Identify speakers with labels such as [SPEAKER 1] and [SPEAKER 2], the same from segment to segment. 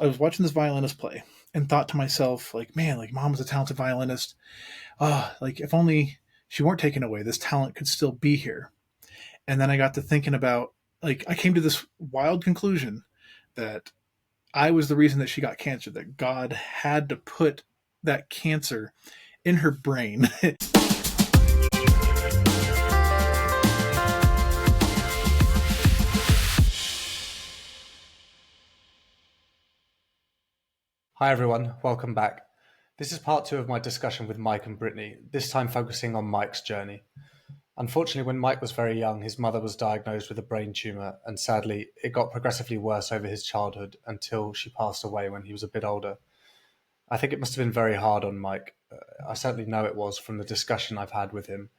[SPEAKER 1] I was watching this violinist play and thought to myself, like, man, like mom was a talented violinist. Like if only she weren't taken away, this talent could still be here. And then I got to thinking about, like, I came to this wild conclusion that I was the reason that she got cancer, that God had to put that cancer in her brain.
[SPEAKER 2] Hi everyone, welcome back. This is part two of my discussion with Mike and Brittany, this time focusing on Mike's journey. Unfortunately, when Mike was very young, his mother was diagnosed with a brain tumour, and sadly, it got progressively worse over his childhood until she passed away when he was a bit older. I think it must have been very hard on Mike. I certainly know it was from the discussion I've had with him.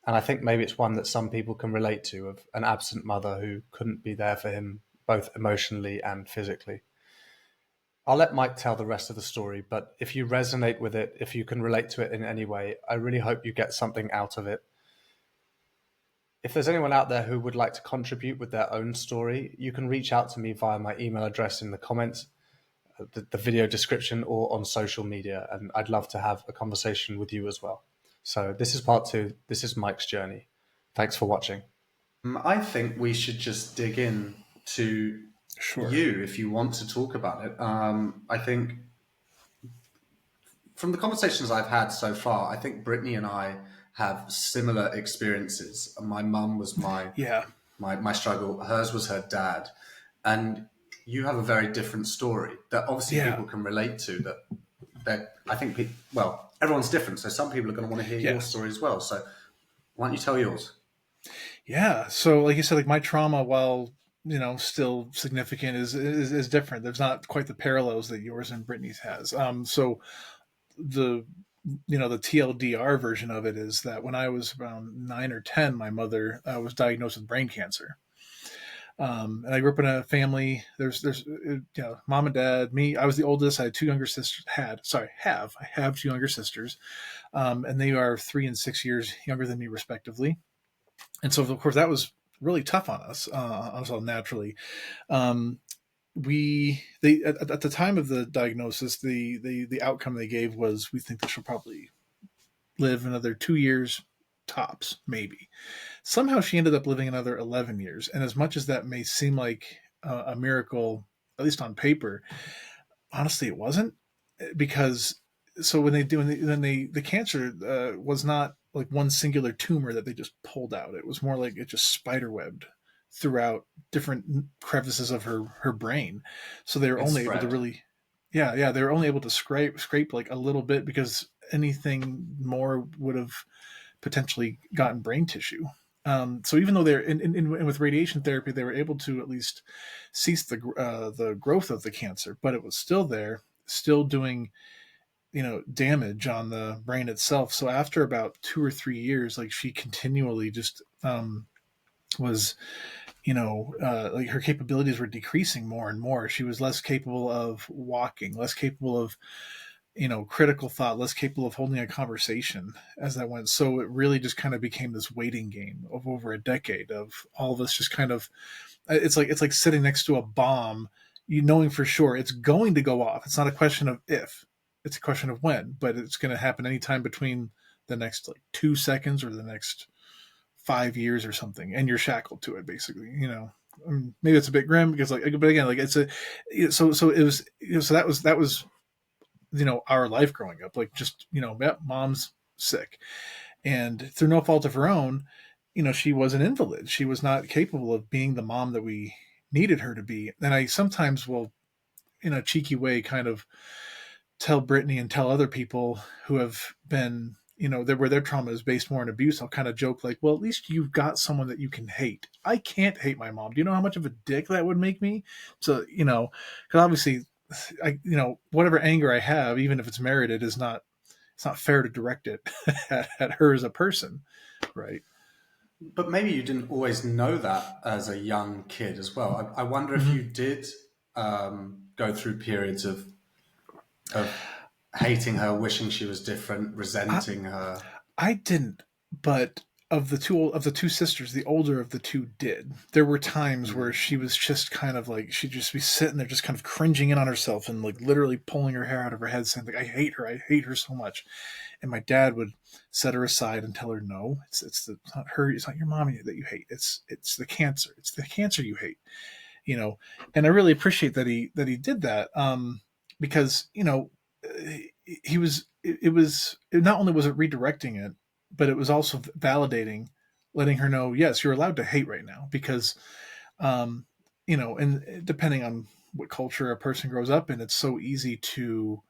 [SPEAKER 2] And I think maybe it's one that some people can relate to, of an absent mother who couldn't be there for him, both emotionally and physically. I'll let Mike tell the rest of the story, but if you resonate with it, if you can relate to it in any way, I really hope you get something out of it. If there's anyone out there who would like to contribute with their own story, you can reach out to me via my email address in the comments, the video description, or on social media, and I'd love to have a conversation with you as well. So this is part two. This is Mike's journey. Thanks for watching. I think we should just dig in to
[SPEAKER 1] Sure.
[SPEAKER 2] you if you want to talk about it. I think from the conversations I've had so far, I think Brittany and I have similar experiences. My mum was
[SPEAKER 1] Yeah.
[SPEAKER 2] my struggle. Hers was her dad, and you have a very different story that obviously
[SPEAKER 1] Yeah.
[SPEAKER 2] people can relate to. That I think, well, everyone's different, so some people are going to want to hear your
[SPEAKER 1] Yes.
[SPEAKER 2] story as well. So why don't you tell yours?
[SPEAKER 1] Yeah. So, like you said, like my trauma, while still significant, is different. There's not quite the parallels that yours and Brittany's has. So the the TLDR version of it is that when I was around 9 or 10, my mother was diagnosed with brain cancer. And I grew up in a family. There's mom and dad, me. I was the oldest. I had two younger sisters. I have two younger sisters, and they are 3 and 6 years younger than me, respectively. And so, of course, that was really tough on us. Also, naturally, um, they at the time of the diagnosis, the outcome they gave was, we think that she'll probably live another 2 years tops, maybe. Somehow she ended up living another 11 years. And as much as that may seem like a miracle, at least on paper, honestly, it wasn't, because so the cancer was not like one singular tumor that they just pulled out. It was more like it just spiderwebbed throughout different crevices of her brain. So they were
[SPEAKER 2] It's
[SPEAKER 1] only able to
[SPEAKER 2] spread.
[SPEAKER 1] really, yeah, they were only able to scrape like a little bit, because anything more would have potentially gotten brain tissue. So even though they're with radiation therapy, they were able to at least cease the growth of the cancer, but it was still there, still doing damage on the brain itself. So after about 2 or 3 years, like she continually just was like her capabilities were decreasing more and more. She was less capable of walking, less capable of critical thought, less capable of holding a conversation as that went. So it really just kind of became this waiting game of over a decade of all of us just kind of, it's like sitting next to a bomb, knowing for sure it's going to go off. It's not a question of if, it's a question of when, but it's going to happen anytime between the next like 2 seconds or the next 5 years or something, and you're shackled to it basically. Maybe it's a bit grim because, like, but again, like it's a, so it was, so that was our life growing up, like, just, yep, mom's sick, and through no fault of her own, she was an invalid. She was not capable of being the mom that we needed her to be. And I sometimes will, in a cheeky way, kind of tell Brittany and tell other people who have been, where their trauma is based more on abuse. I'll kind of joke like, well, at least you've got someone that you can hate. I can't hate my mom. Do you know how much of a dick that would make me? So, because obviously, whatever anger I have, even if it's merited, it's not fair to direct it at her as a person, right?
[SPEAKER 2] But maybe you didn't always know that as a young kid as well. I wonder if
[SPEAKER 1] Mm-hmm.
[SPEAKER 2] you did go through periods of hating her, wishing she was different,
[SPEAKER 1] I,
[SPEAKER 2] resenting her.
[SPEAKER 1] I didn't, but of the two sisters, the older of the two did. There were times where
[SPEAKER 2] Mm.
[SPEAKER 1] she was just kind of like she'd just be sitting there, just kind of cringing in on herself and like literally pulling her hair out of her head, saying like, I hate her so much." And my dad would set her aside and tell her, "No, it's not her, it's not your mommy that you hate. It's the cancer. It's the cancer you hate." You know, and I really appreciate that he did that, because he was it was not only was it redirecting it, but it was also validating, letting her know, yes, you're allowed to hate right now, because um, and depending on what culture a person grows up in, it's so easy to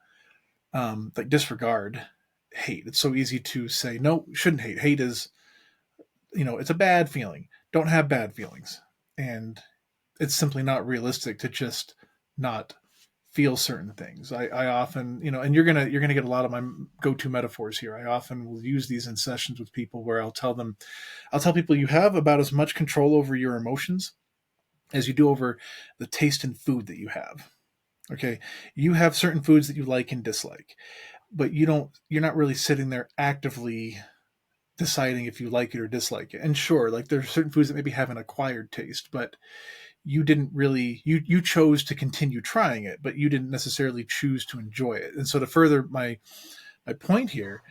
[SPEAKER 1] like disregard hate. It's so easy to say no, you shouldn't hate. Hate is, it's a bad feeling. Don't have bad feelings, and it's simply not realistic to just not feel certain things. I often, and you're gonna get a lot of my go-to metaphors here. I often will use these in sessions with people where I'll tell people, you have about as much control over your emotions as you do over the taste and food that you have. Okay, you have certain foods that you like and dislike, but you're not really sitting there actively deciding if you like it or dislike it. And sure, like there's certain foods that maybe have an acquired taste, but you didn't really you chose to continue trying it, but you didn't necessarily choose to enjoy it. And so to further my point here,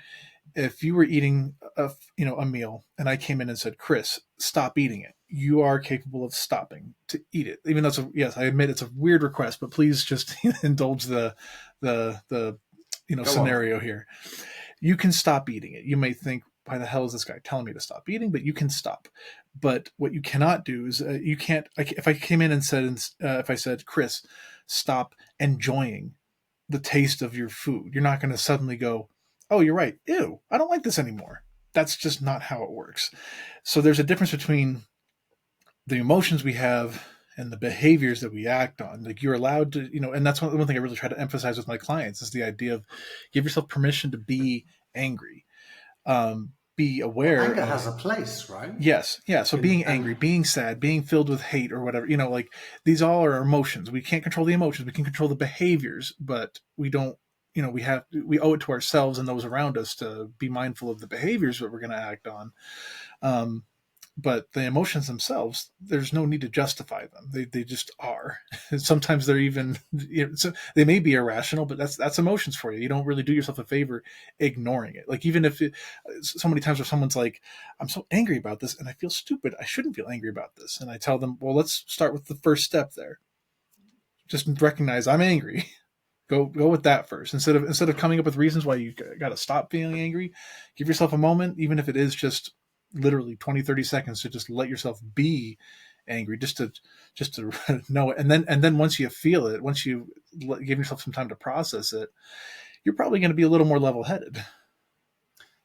[SPEAKER 1] if you were eating a meal and I came in and said, "Chris, stop eating it," you are capable of stopping to eat it. Even though yes, I admit it's a weird request, but please just indulge the
[SPEAKER 2] Go on.
[SPEAKER 1] scenario here. You can stop eating it. You may think, why the hell is this guy telling me to stop eating? But you can stop. But what you cannot do is you can't. If I came in and said, if I said, "Chris, stop enjoying the taste of your food," you're not going to suddenly go, "Oh, you're right. Ew, I don't like this anymore." That's just not how it works. So there's a difference between the emotions we have and the behaviors that we act on. Like you're allowed to, and that's one thing I really try to emphasize with my clients is the idea of give yourself permission to be angry. Be
[SPEAKER 2] Well,
[SPEAKER 1] aware
[SPEAKER 2] anger
[SPEAKER 1] of,
[SPEAKER 2] has a place, right?
[SPEAKER 1] yes, yeah. So
[SPEAKER 2] In
[SPEAKER 1] being
[SPEAKER 2] and
[SPEAKER 1] angry, being sad, being filled with hate or whatever, like these all are emotions. We can't control the emotions. We can control the behaviors, but we don't. We owe it to ourselves and those around us to be mindful of the behaviors that we're going to act on. Um, but the emotions themselves, there's no need to justify them. They just are. Sometimes they're even, so they may be irrational, but that's emotions for you. You don't really do yourself a favor ignoring it. Like even if so many times where someone's like, "I'm so angry about this and I feel stupid. I shouldn't feel angry about this." And I tell them, "Well, let's start with the first step there. Just recognize I'm angry." Go with that first, instead of coming up with reasons why you got to stop feeling angry. Give yourself a moment, even if it is just literally 20-30 seconds, to just let yourself be angry, just to know it. And then once you feel it, once you give yourself some time to process it, you're probably going to be a little more level-headed.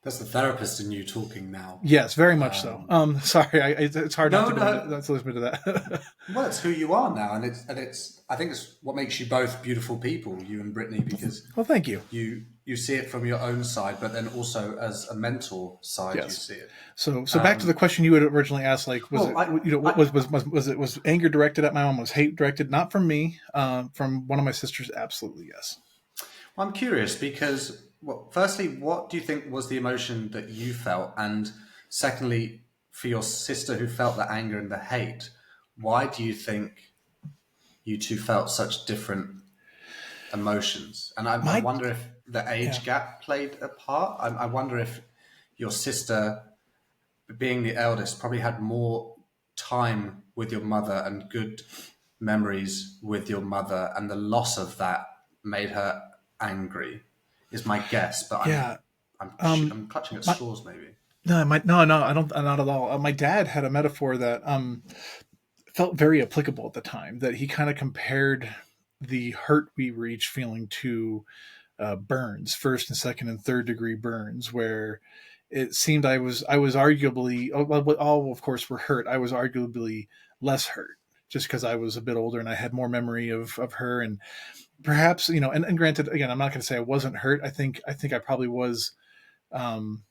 [SPEAKER 2] that's the therapist in you talking now.
[SPEAKER 1] Yes, very much so.
[SPEAKER 2] Um,
[SPEAKER 1] Sorry, it's hard not
[SPEAKER 2] no,
[SPEAKER 1] to go into
[SPEAKER 2] no.
[SPEAKER 1] that's a little bit of that.
[SPEAKER 2] Well, it's who you are now, and it's. I think it's what makes you both beautiful people, you and Brittany, because
[SPEAKER 1] Well, thank you.
[SPEAKER 2] you see it from your own side, but then also as a mentor side, you
[SPEAKER 1] Yes.
[SPEAKER 2] see it.
[SPEAKER 1] So back to the
[SPEAKER 2] Um,
[SPEAKER 1] question you had originally asked, like, was
[SPEAKER 2] well,
[SPEAKER 1] it, what
[SPEAKER 2] I,
[SPEAKER 1] was anger directed at my mom? Was hate directed? Not from me, from one of my sisters? Absolutely, yes.
[SPEAKER 2] I'm curious because, well, firstly, what do you think was the emotion that you felt? And secondly, for your sister who felt the anger and the hate, why do you think you two felt such different emotions? And I
[SPEAKER 1] My,
[SPEAKER 2] wonder if the
[SPEAKER 1] yeah,
[SPEAKER 2] age gap played a part. I wonder if your sister, being the eldest, probably had more time with your mother and good memories with your mother, and the loss of that made her angry. Is my guess, but
[SPEAKER 1] yeah.
[SPEAKER 2] I'm clutching at
[SPEAKER 1] My,
[SPEAKER 2] straws, maybe.
[SPEAKER 1] no, I don't, not at all. My dad had a metaphor that felt very applicable at the time. That he kind of compared the hurt we were each feeling to burns, first and second and third degree burns, where it seemed I was arguably, all of course were hurt. I was arguably less hurt just because I was a bit older and I had more memory of her, and perhaps and granted, again, I'm not going to say I wasn't hurt. I think I probably was. Um,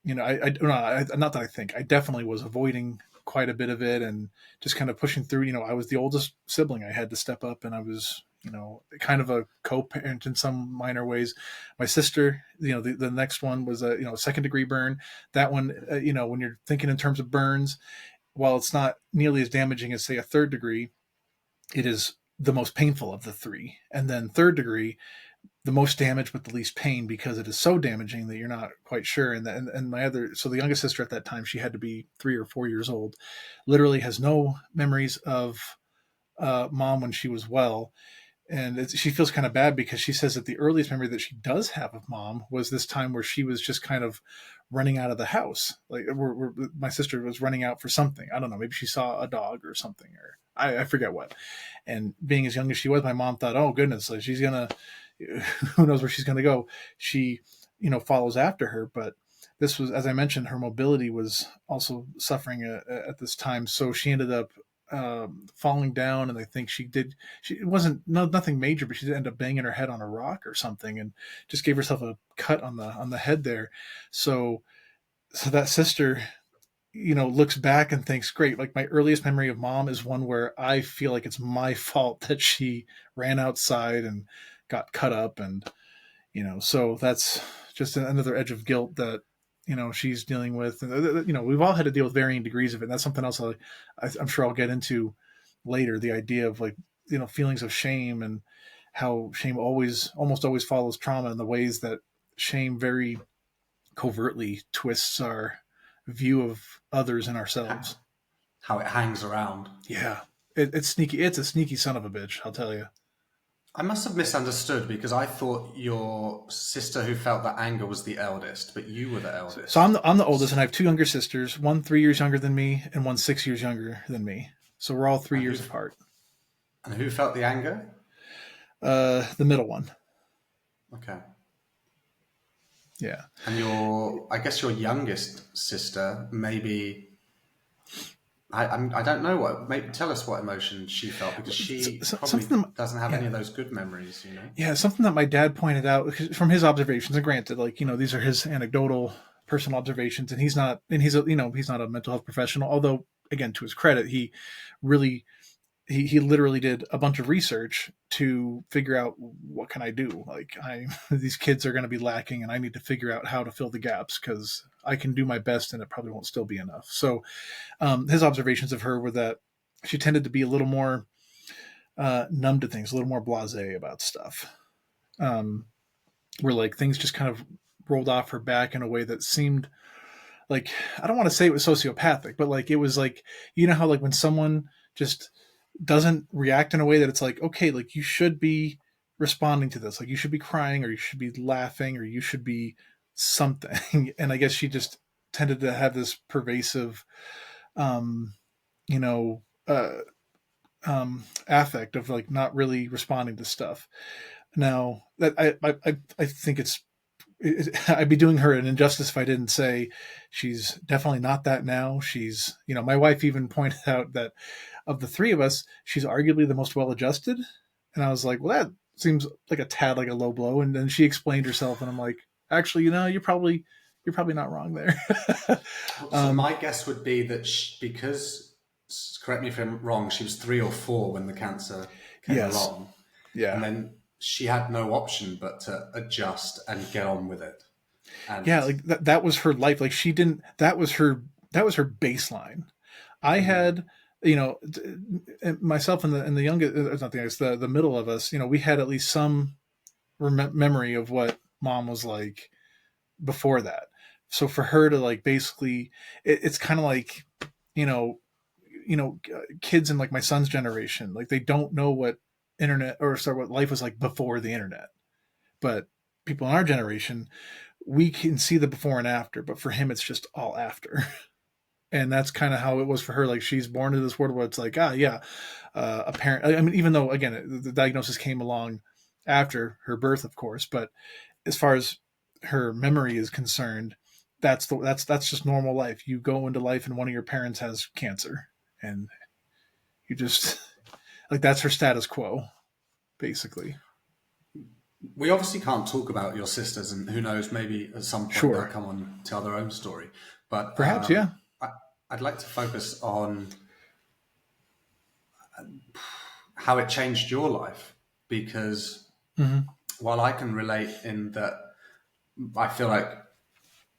[SPEAKER 1] no, not that I think I definitely was avoiding quite a bit of it and just kind of pushing through. I was the oldest sibling. I had to step up, and I was kind of a co-parent in some minor ways. My sister, the next one was a second degree burn. That one, when you're thinking in terms of burns, while it's not nearly as damaging as say a third degree, it is the most painful of the three. And then third degree, the most damage but the least pain, because it is so damaging that you're not quite sure. And my other, so the youngest sister at that time, she had to be 3 or 4 years old, literally has no memories of mom when she was well. And she feels kind of bad because she says that the earliest memory that she does have of mom was this time where she was just kind of running out of the house. Like my sister was running out for something. I don't know. Maybe she saw a dog or something, or I forget what. And being as young as she was, my mom thought, oh goodness, like she's gonna, who knows where she's gonna go. She, follows after her. But this was, as I mentioned, her mobility was also suffering at this time. So she ended up falling down, and I think she did. It wasn't nothing major, but she did end up banging her head on a rock or something, and just gave herself a cut on the head there. So that sister, looks back and thinks, great. Like my earliest memory of mom is one where I feel like it's my fault that she ran outside and got cut up, and so that's just another edge of guilt that she's dealing with. And we've all had to deal with varying degrees of it, and that's something else I'm sure I'll get into later, the idea of like feelings of shame, and how shame almost always follows trauma, and the ways that shame very covertly twists our view of others and ourselves.
[SPEAKER 2] How it hangs around.
[SPEAKER 1] Yeah, it's sneaky. It's a sneaky son of a bitch, I'll tell you.
[SPEAKER 2] I must have misunderstood because I thought your sister who felt that anger was the eldest, but you were the
[SPEAKER 1] So
[SPEAKER 2] eldest.
[SPEAKER 1] I'm the oldest, and I have two younger sisters, one 3 years younger than me, and one 6 years younger than me. So we're all three
[SPEAKER 2] And
[SPEAKER 1] years apart.
[SPEAKER 2] who felt the anger?
[SPEAKER 1] The middle one.
[SPEAKER 2] Okay.
[SPEAKER 1] Yeah.
[SPEAKER 2] And I guess your youngest sister, maybe I don't know what. Maybe tell us what emotion she felt because she probably
[SPEAKER 1] Something.
[SPEAKER 2] doesn't have any
[SPEAKER 1] Yeah.
[SPEAKER 2] of those good memories.
[SPEAKER 1] Yeah. Something that my dad pointed out from his observations, and granted, like these are his anecdotal, personal observations, and he's not, and he's not a mental health professional. Although, again, to his credit, he really he literally did a bunch of research to figure out what can I do. Like these kids are going to be lacking, and I need to figure out how to fill the gaps, because I can do my best, and it probably won't still be enough. So his observations of her were that she tended to be a little more numb to things, a little more blasé about stuff. Um, where like things just kind of rolled off her back in a way that seemed like, I don't want to say it was sociopathic, but like it was like, how like when someone just doesn't react in a way that it's like, okay, like you should be responding to this, like you should be crying, or you should be laughing, or you should be something. And I guess she just tended to have this pervasive um you know affect of like not really responding to stuff. Now that I think I'd be doing her an injustice if I didn't say she's definitely not that now. She's, my wife even pointed out that of the three of us, she's arguably the most well adjusted. And I was like, well, that seems like a tad like a low blow. And then she explained herself, and I'm like, actually, you're probably not wrong there.
[SPEAKER 2] So
[SPEAKER 1] um,
[SPEAKER 2] my guess would be that because, correct me if I'm wrong, she was 3 or 4 when the cancer came
[SPEAKER 1] yes.
[SPEAKER 2] along, and
[SPEAKER 1] Yeah.
[SPEAKER 2] then she had no option but to adjust and get on with it.
[SPEAKER 1] Yeah.
[SPEAKER 2] And
[SPEAKER 1] Like that was her life. Like she didn't, that was her baseline. I
[SPEAKER 2] mm,
[SPEAKER 1] had, you know, myself and the youngest, not the youngest, the middle of us, we had at least some memory of what mom was like before that. So for her to like basically, it's kind of like, you know, kids in like my son's generation, like they don't know what internet, or sorry, what life was like before the internet. But people in our generation, we can see the before and after, but for him, it's just all after. And that's kind of how it was for her. Like she's born into this world where it's like, yeah, a parent. I mean, even though again the diagnosis came along after her birth, of course, but as far as her memory is concerned, that's just normal life. You go into life and one of your parents has cancer, and you just like that's her status quo, basically.
[SPEAKER 2] we obviously can't talk about your sisters, and who knows, maybe at some point they'll
[SPEAKER 1] Sure,
[SPEAKER 2] come on and tell their own story. But
[SPEAKER 1] perhaps, yeah,
[SPEAKER 2] I'd like to focus on how it changed your life. because
[SPEAKER 1] Hmm.
[SPEAKER 2] while I can relate in that I feel like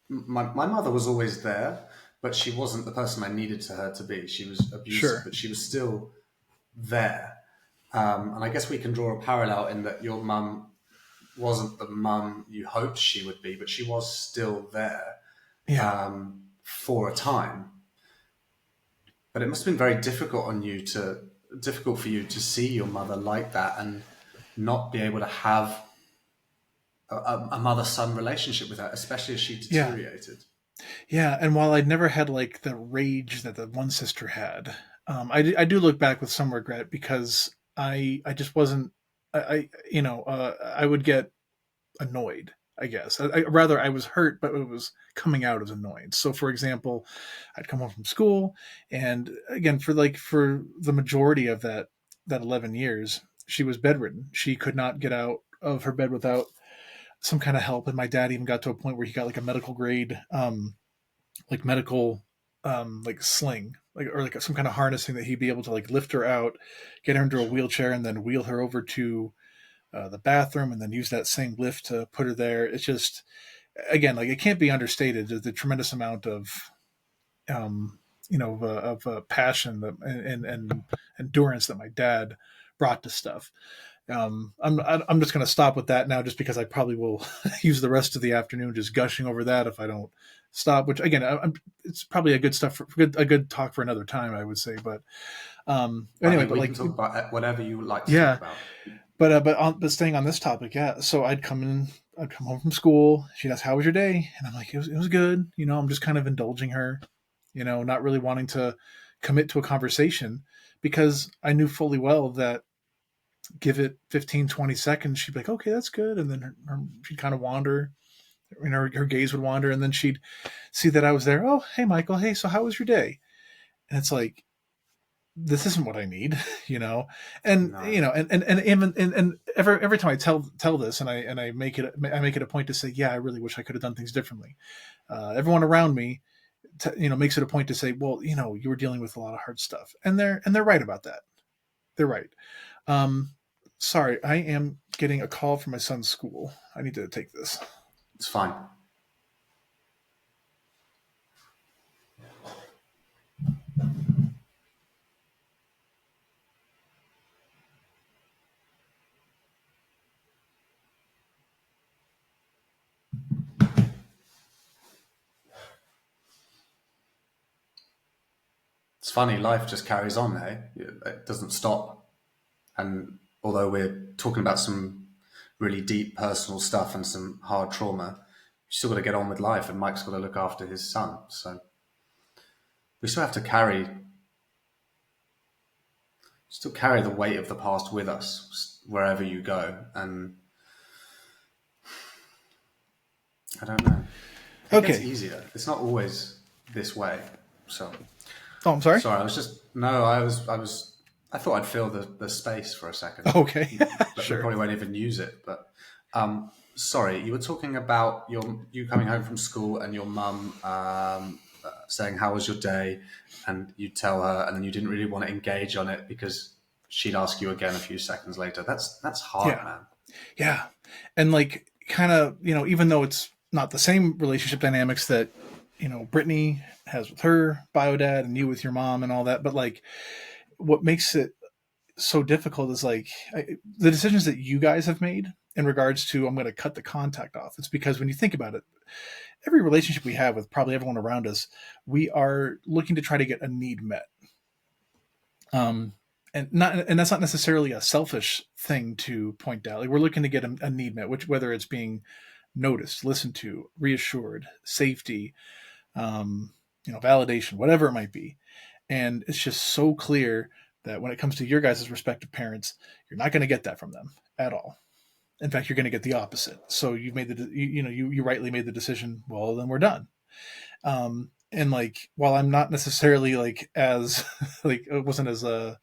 [SPEAKER 2] my mother was always there, but she wasn't the person I needed to her to be. She was abusive,
[SPEAKER 1] Sure.
[SPEAKER 2] but she was still there. And I guess we can draw a parallel in that your mum wasn't the mum you hoped she would be, but she was still there
[SPEAKER 1] Yeah.
[SPEAKER 2] for a time. But it must have been very difficult for you to see your mother like that and not be able to have a mother-son relationship with her, especially as she
[SPEAKER 1] Yeah.
[SPEAKER 2] deteriorated.
[SPEAKER 1] Yeah. And while I'd never had like the rage that the one sister had, I do look back with some regret because I just wasn't, I would get annoyed. I guess rather I was hurt, but it was coming out as annoyance. So, for example, I'd come home from school, and again, for the majority of that 11 years, she was bedridden. She could not get out of her bed without some kind of help, and my dad even got to a point where he got like a medical grade, like medical, like sling, like or like some kind of harnessing that he'd be able to like lift her out, get her into a wheelchair, and then wheel her over to the bathroom and then use that same lift to put her there. It's just, again, like it can't be understated the tremendous amount of, um, passion and endurance that my dad brought to stuff. I'm just going to stop with that now, just because I probably will use the rest of the afternoon just gushing over that if I don't stop. Which again, it's probably a good stuff for a good talk for another time, I would say. But
[SPEAKER 2] I
[SPEAKER 1] anyway,
[SPEAKER 2] mean,
[SPEAKER 1] but
[SPEAKER 2] we can
[SPEAKER 1] like,
[SPEAKER 2] talk about whatever you would like to talk
[SPEAKER 1] yeah,
[SPEAKER 2] about.
[SPEAKER 1] but staying on this topic, yeah. So I'd come home from school. She'd ask, "How was your day?" And I'm like, "It was good." I'm just kind of indulging her, not really wanting to commit to a conversation because I knew fully well that give it 15, 20 seconds, she'd be like, "Okay, that's good," and then she'd kind of wander. Her gaze would wander, and then she'd see that I was there. "Oh, hey, Michael. Hey, so how was your day?" And it's like, this isn't what I need, you know. And
[SPEAKER 2] No,
[SPEAKER 1] and every time I tell this, and I make it a point to say, yeah, I really wish I could have done things differently. Everyone around me, makes it a point to say, well, you were dealing with a lot of hard stuff, and they're right about that. They're right. Um, Sorry, I am getting a call from my son's school. I need to take this.
[SPEAKER 2] it's fine. It's funny. Life just carries on. It doesn't stop. And although we're talking about some really deep personal stuff and some hard trauma, you still got to get on with life. And Mike's got to look after his son. So we still carry the weight of the past with us wherever you go. And I don't know. It gets
[SPEAKER 1] Okay.
[SPEAKER 2] easier. It's not always this way. So
[SPEAKER 1] Oh, I'm sorry.
[SPEAKER 2] sorry. I was just no. I thought I'd fill the space for a second,
[SPEAKER 1] Okay.
[SPEAKER 2] but we
[SPEAKER 1] Sure.
[SPEAKER 2] probably won't even use it. But sorry, you were talking about you coming home from school and your mum saying how was your day, and you tell her, and then you didn't really want to engage on it because she'd ask you again a few seconds later. That's hard,
[SPEAKER 1] Yeah.
[SPEAKER 2] man.
[SPEAKER 1] Yeah. And like, kind of, even though it's not the same relationship dynamics that Brittany has with her bio dad and you with your mom and all that, but like, what makes it so difficult is like, the decisions that you guys have made in regards to, I'm going to cut the contact off. It's because when you think about it, every relationship we have with probably everyone around us, we are looking to try to get a need met. Um, and that's not necessarily a selfish thing to point out. Like, we're looking to get a need met, which, whether it's being noticed, listened to, reassured, safety, validation, whatever it might be. And it's just so clear that when it comes to your guys' respective parents, you're not going to get that from them at all. In fact, you're going to get the opposite. So you've made you rightly made the decision. Well, then we're done. And like, while I'm not necessarily like as like, it wasn't as uh,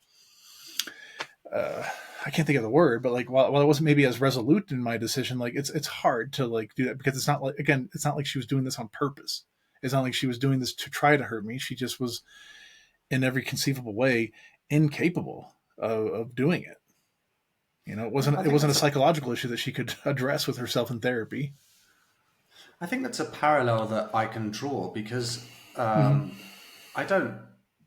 [SPEAKER 1] I can't think of the word, but like, while I wasn't maybe as resolute in my decision, like, it's hard to like do that, because it's not like, again, it's not like she was doing this on purpose. It's not like she was doing this to try to hurt me. She just was, in every conceivable way, incapable of doing it. It
[SPEAKER 2] I think
[SPEAKER 1] wasn't a
[SPEAKER 2] that's a
[SPEAKER 1] psychological issue that she could address with herself in therapy.
[SPEAKER 2] I think that's a parallel that I can draw because
[SPEAKER 1] Hmm.
[SPEAKER 2] I don't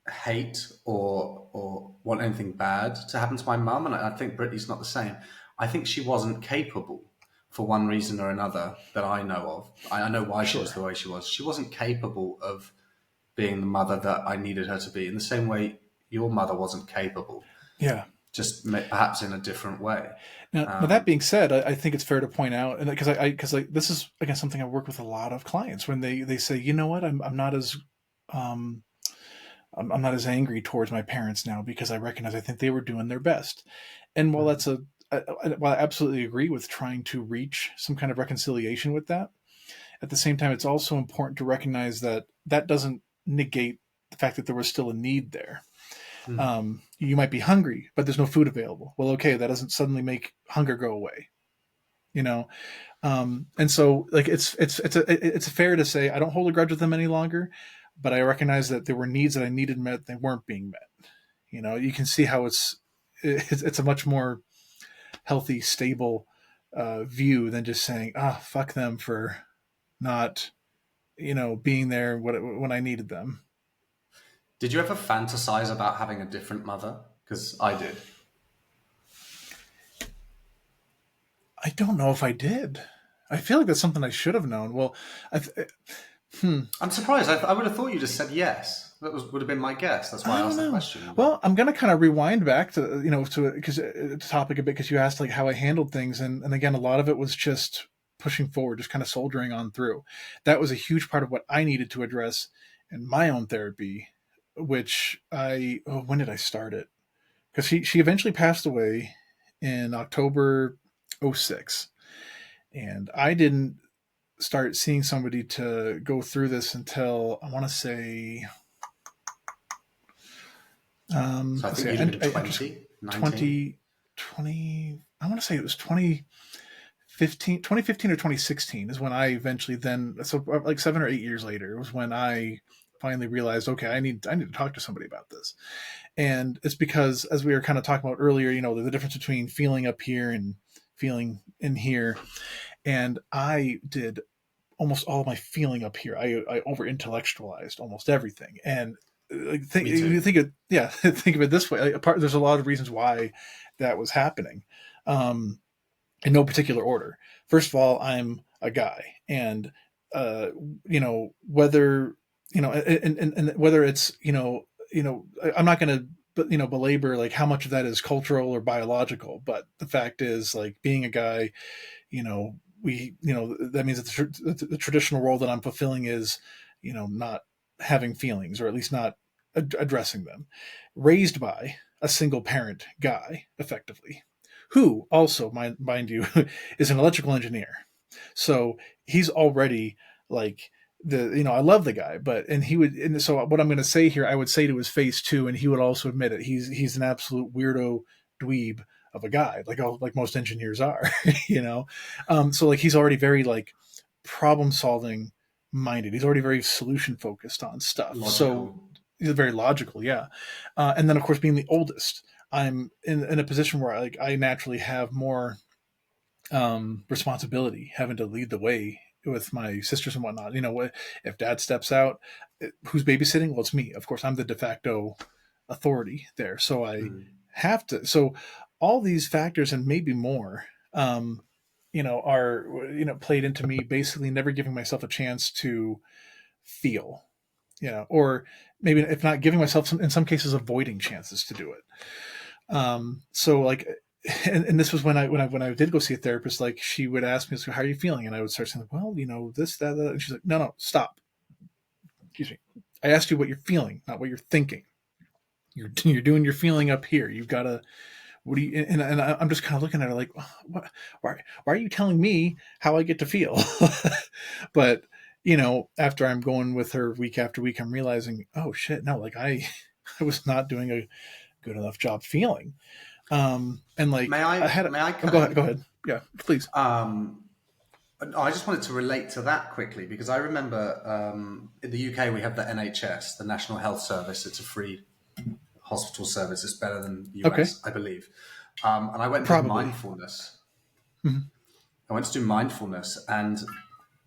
[SPEAKER 2] hate or want anything bad to happen to my mum, and I think Brittany's not the same. I think she wasn't capable for one reason or another that I know of. I know why she was
[SPEAKER 1] Sure.
[SPEAKER 2] the way she was. She wasn't capable of being the mother that I needed her to be, in the same way your mother wasn't capable,
[SPEAKER 1] Yeah.
[SPEAKER 2] just perhaps in a different way.
[SPEAKER 1] Now that being said, I think it's fair to point out, and because this is again something I work with a lot of clients when they say, you know what, I'm not as um, I'm not as angry towards my parents now because I recognize I think they were doing their best. And while
[SPEAKER 2] Mm,
[SPEAKER 1] while I absolutely agree with trying to reach some kind of reconciliation with that, at the same time, it's also important to recognize that that doesn't negate the fact that there was still a need there.
[SPEAKER 2] mm.
[SPEAKER 1] You might be hungry, but there's no food available. Well, okay, that doesn't suddenly make hunger go away. You know, and so like it's fair to say I don't hold a grudge with them any longer, but I recognize that there were needs that I needed met, they weren't being met. You can see how it's a much more healthy, stable view than just saying, "Ah, oh, fuck them for not, being there when I needed them."
[SPEAKER 2] Did you ever fantasize about having a different mother? Because I did.
[SPEAKER 1] I don't know if I did. I feel like that's something I should have known. Well, I, hmm,
[SPEAKER 2] I'm surprised. I would have thought you just said yes. Would have been my guess. That's why
[SPEAKER 1] I
[SPEAKER 2] I
[SPEAKER 1] don't
[SPEAKER 2] asked the
[SPEAKER 1] know.
[SPEAKER 2] question. But
[SPEAKER 1] Well, I'm gonna kind of rewind back to to because the topic a bit because you asked like how I handled things, and again a lot of it was just pushing forward, just kind of soldiering on through. That was a huge part of what I needed to address in my own therapy, which when did I start it? Because she eventually passed away in October '06, and I didn't start seeing somebody to go through this until I want to say
[SPEAKER 2] so I
[SPEAKER 1] let's
[SPEAKER 2] think
[SPEAKER 1] see,
[SPEAKER 2] you'd have been
[SPEAKER 1] I just
[SPEAKER 2] 20, 19.
[SPEAKER 1] 20 20. I want to say it was 2015 or 2016 is when I eventually then, so like 7 or 8 years later, was when I finally realized, okay, I need to talk to somebody about this. And it's because, as we were kind of talking about earlier, the difference between feeling up here and feeling in here. And I did almost all of my feeling up here. I over intellectualized almost everything. And
[SPEAKER 2] Me too.
[SPEAKER 1] you think of, yeah, think of it this way. Like, there's a lot of reasons why that was happening, um, in no particular order. First of all, I'm a guy, and uh, whether and whether it's I'm not going to belabor like how much of that is cultural or biological, but the fact is like being a guy, that means that the traditional role that I'm fulfilling is, not having feelings, or at least not addressing them. Raised by a single parent guy, effectively, who also, mind you, is an electrical engineer. So he's already like I love the guy, but and so what I'm going to say here, I would say to his face too, and he would also admit it. He's an absolute weirdo dweeb of a guy, like most engineers are, you know. So like he's already very like problem solving minded. He's already very solution focused on stuff. So
[SPEAKER 2] Logical.
[SPEAKER 1] he's very logical, yeah. And then of course being the oldest, I'm in a position where I naturally have more responsibility, having to lead the way with my sisters and whatnot. If dad steps out, who's babysitting? Well, it's me. Of course, I'm the de facto authority there. So I
[SPEAKER 2] Mm.
[SPEAKER 1] have to. So all these factors and maybe more, are, played into me basically never giving myself a chance to feel, or maybe if not giving myself in some cases, avoiding chances to do it. So like, and this was when I did go see a therapist, like she would ask me, so how are you feeling? And I would start saying, well, this, that, and she's like, no, no, stop. Excuse me. I asked you what you're feeling, not what you're thinking. You're doing your feeling up here. You've got to, what do you, and I'm just kind of looking at her like, what, why are you telling me how I get to feel? But, after I'm going with her week after week, I'm realizing, oh shit, no, like I was not doing a good enough job feeling. And like I had
[SPEAKER 2] May I
[SPEAKER 1] oh,
[SPEAKER 2] cut in?
[SPEAKER 1] go ahead. Yeah, please.
[SPEAKER 2] Um, I just wanted to relate to that quickly because I remember in the UK we have the NHS, the National Health Service. It's a free hospital service. It's better than
[SPEAKER 1] Okay.
[SPEAKER 2] US, I believe. And I went and did
[SPEAKER 1] Probably.
[SPEAKER 2] mindfulness.
[SPEAKER 1] Mhm.
[SPEAKER 2] I went to do mindfulness, and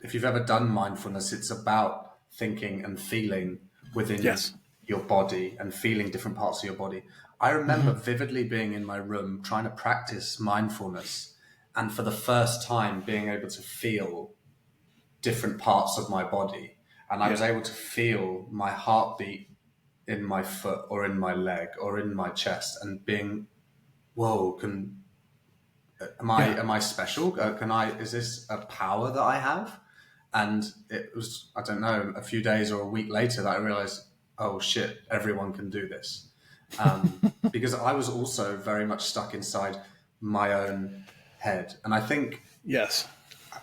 [SPEAKER 2] if you've ever done mindfulness, it's about thinking and feeling within
[SPEAKER 1] Yes.
[SPEAKER 2] your body and feeling different parts of your body. I remember
[SPEAKER 1] Hmm.
[SPEAKER 2] vividly being in my room trying to practice mindfulness, and for the first time being able to feel different parts of my body. And I was
[SPEAKER 1] Yeah.
[SPEAKER 2] able to feel my heartbeat in my foot or in my leg or in my chest, and being, whoa,
[SPEAKER 1] Yeah.
[SPEAKER 2] am I special? Can I, is this a power that I have? And it was, I don't know, a few days or a week later that I realized, oh shit, everyone can do this. Because I was also very much stuck inside my own head. And
[SPEAKER 1] Yes.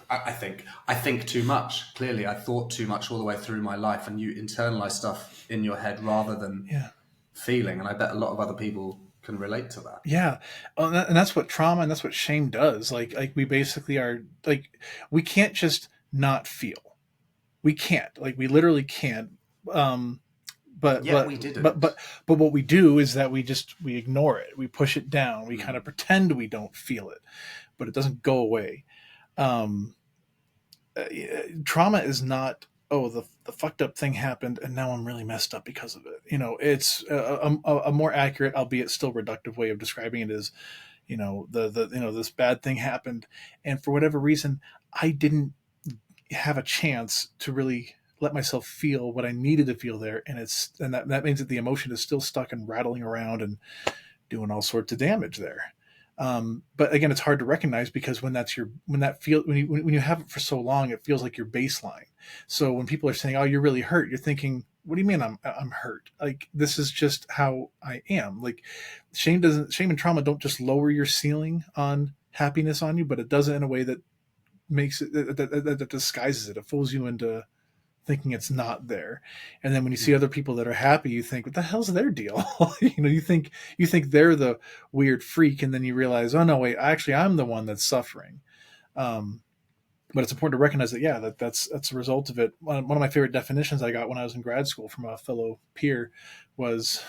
[SPEAKER 2] I think too much. Clearly, I thought too much all the way through my life, and you internalize stuff in your head rather than
[SPEAKER 1] Yeah.
[SPEAKER 2] feeling. And I bet a lot of other people can relate to that.
[SPEAKER 1] Yeah, and that's what trauma and that's what shame does. Like we basically are like we can't just not feel. We can't. Like we literally can't. Um, but
[SPEAKER 2] Yet
[SPEAKER 1] but
[SPEAKER 2] we
[SPEAKER 1] but
[SPEAKER 2] didn't.
[SPEAKER 1] but but what we do is that we ignore it. We push it down. We kind of
[SPEAKER 2] Mm.
[SPEAKER 1] pretend we don't feel it, but it doesn't go away. Um, Trauma is not, oh, the fucked up thing happened and now I'm really messed up because of it. It's a more accurate, albeit still reductive way of describing it is, the this bad thing happened, and for whatever reason I didn't have a chance to really let myself feel what I needed to feel there, and that means that the emotion is still stuck and rattling around and doing all sorts of damage there. But again, it's hard to recognize because when you have it for so long, it feels like your baseline. So when people are saying, "Oh, you're really hurt," you're thinking, "What do you mean I'm hurt? Like this is just how I am." Like shame and trauma don't just lower your ceiling on happiness on you, but it does it in a way that makes it that disguises it. It fools you into thinking it's not there. And then when you see other people that are happy, you think, what the hell's their deal? You think they're the weird freak, and then you realize, oh no, wait, actually I'm the one that's suffering. Um, but it's important to recognize that, yeah, that's a result of it. One of my favorite definitions I got when I was in grad school from a fellow peer was,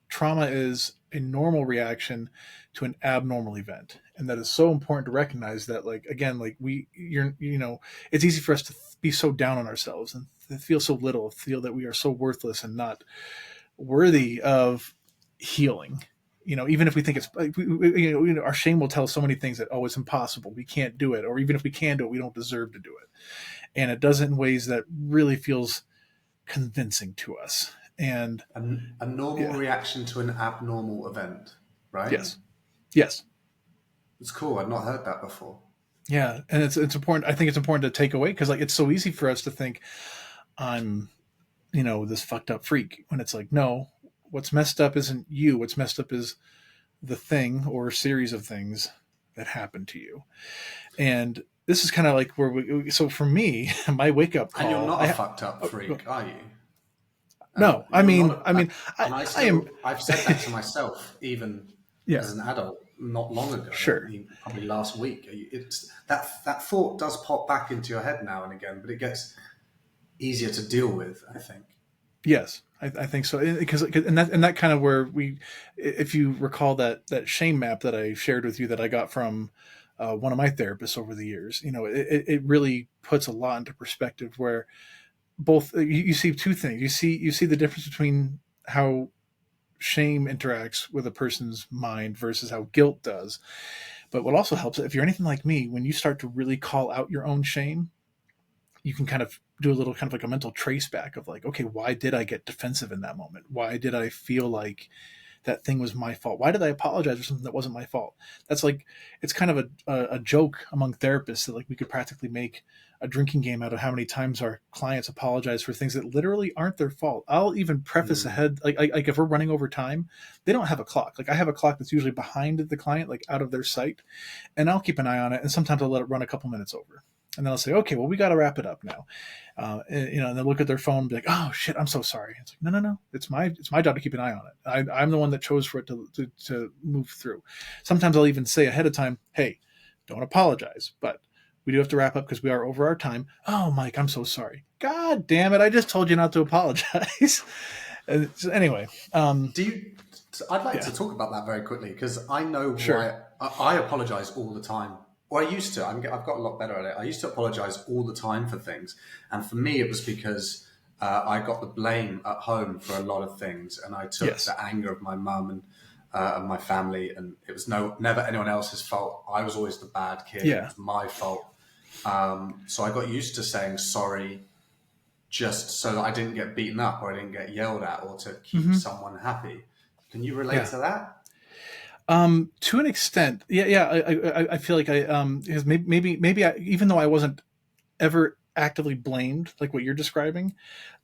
[SPEAKER 1] trauma is a normal reaction to an abnormal event, and that is so important to recognize that, like, again, like it's easy for us to be so down on ourselves and feel so little, feel that we are so worthless and not worthy of healing. Even if we think it's like, our shame will tell us so many things that, oh, it's impossible, we can't do it, or even if we can do it, we don't deserve to do it, and it does it in ways that really feels convincing to us. And
[SPEAKER 2] A normal
[SPEAKER 1] yeah.
[SPEAKER 2] reaction to an abnormal event, right?
[SPEAKER 1] Yes. Yes.
[SPEAKER 2] It's cool. I've not heard that before.
[SPEAKER 1] Yeah, and it's important. I think it's important to take away because, like, it's so easy for us to think I'm this fucked up freak, when it's like, no, what's messed up isn't you. What's messed up is the thing or series of things that happened to you. And this is kind of like where we. So for me, my wake up
[SPEAKER 2] And you're
[SPEAKER 1] call.
[SPEAKER 2] not a fucked up
[SPEAKER 1] Oh,
[SPEAKER 2] freak, are you? And
[SPEAKER 1] no, I
[SPEAKER 2] you're not
[SPEAKER 1] mean,
[SPEAKER 2] a,
[SPEAKER 1] I mean,
[SPEAKER 2] and
[SPEAKER 1] I am.
[SPEAKER 2] I've said that to myself, even
[SPEAKER 1] Yeah,
[SPEAKER 2] as an adult, not long ago. I
[SPEAKER 1] sure.
[SPEAKER 2] mean, probably last week. It's that thought does pop back into your head now and again, but it gets easier to deal with, I think.
[SPEAKER 1] Yes, I think so. Because and that kind of where we, if you recall that shame map that I shared with you that I got from one of my therapists over the years, it really puts a lot into perspective. Where both you see two things. You see the difference between how shame interacts with a person's mind versus how guilt does. But what also helps, if you're anything like me, when you start to really call out your own shame, you can kind of do a little kind of like a mental trace back of like, okay, why did I get defensive in that moment? Why did I feel like that thing was my fault? Why did I apologize for something that wasn't my fault? That's like, it's kind of a joke among therapists that, like, we could practically make a drinking game out of how many times our clients apologize for things that literally aren't their fault. I'll even preface
[SPEAKER 2] Mm.
[SPEAKER 1] ahead, like if we're running over time, they don't have a clock. Like I have a clock that's usually behind the client, like out of their sight, and I'll keep an eye on it. And sometimes I'll let it run a couple minutes over. And then I'll say, okay, well, we got to wrap it up now. And they'll look at their phone and be like, oh shit, I'm so sorry. It's like, no, it's my job to keep an eye on it. I'm the one that chose for it to move through. Sometimes I'll even say ahead of time, hey, don't apologize, but we do have to wrap up because we are over our time. Oh, Mike, I'm so sorry. God damn it, I just told you not to apologize. So anyway,
[SPEAKER 2] Do you? So I'd like
[SPEAKER 1] Yeah,
[SPEAKER 2] to talk about that very quickly because I know
[SPEAKER 1] sure.
[SPEAKER 2] why I apologize all the time. Or I used to. I've got a lot better at it. I used to apologize all the time for things, and for me, it was because I got the blame at home for a lot of things, and I took
[SPEAKER 1] Yes.
[SPEAKER 2] the anger of my mum and my family, and it was never anyone else's fault. I was always the bad kid, and it
[SPEAKER 1] Yeah.
[SPEAKER 2] was my fault. So I got used to saying sorry just so that I didn't get beaten up or I didn't get yelled at or to keep
[SPEAKER 1] Hmm.
[SPEAKER 2] someone happy. Can you relate
[SPEAKER 1] Yeah.
[SPEAKER 2] to that?
[SPEAKER 1] To an extent, yeah, yeah. I feel like because maybe even though I wasn't ever actively blamed, like what you're describing,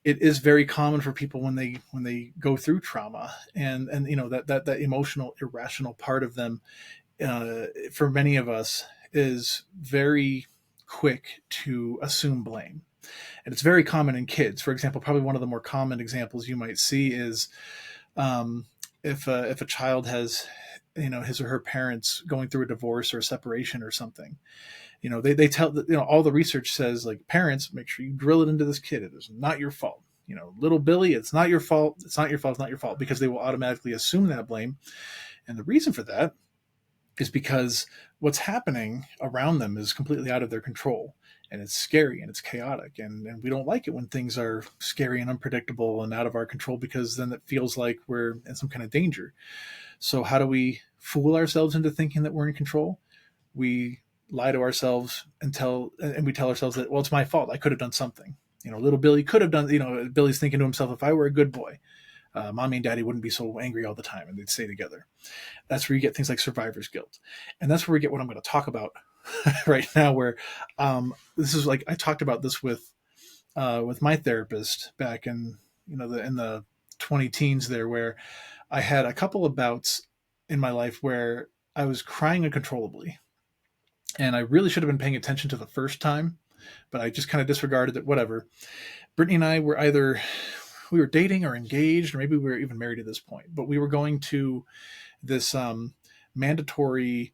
[SPEAKER 1] it is very common for people when they go through trauma and that emotional irrational part of them, for many of us, is very quick to assume blame. And it's very common in kids. For example, probably one of the more common examples you might see is, um, if a child has, his or her parents going through a divorce or a separation or something. They tell, all the research says, like, parents, make sure you drill it into this kid, it is not your fault. Little Billy, it's not your fault, it's not your fault, it's not your fault, because they will automatically assume that blame. And the reason for that is because what's happening around them is completely out of their control, and it's scary and it's chaotic, and we don't like it when things are scary and unpredictable and out of our control, because then it feels like we're in some kind of danger. So how do we fool ourselves into thinking that we're in control? We lie to ourselves and we tell ourselves that, well, it's my fault, I could have done something. Little Billy could have done, Billy's thinking to himself, if I were a good boy, mommy and daddy wouldn't be so angry all the time and they'd stay together. That's where you get things like survivor's guilt. And that's where we get what I'm going to talk about right now, where, this is like, I talked about this with my therapist back in, in the 20 teens there, where I had a couple of bouts in my life where I was crying uncontrollably. And I really should have been paying attention to the first time, but I just kind of disregarded it, whatever. Brittany and I were either, we were dating or engaged, or maybe we were even married at this point, but we were going to this mandatory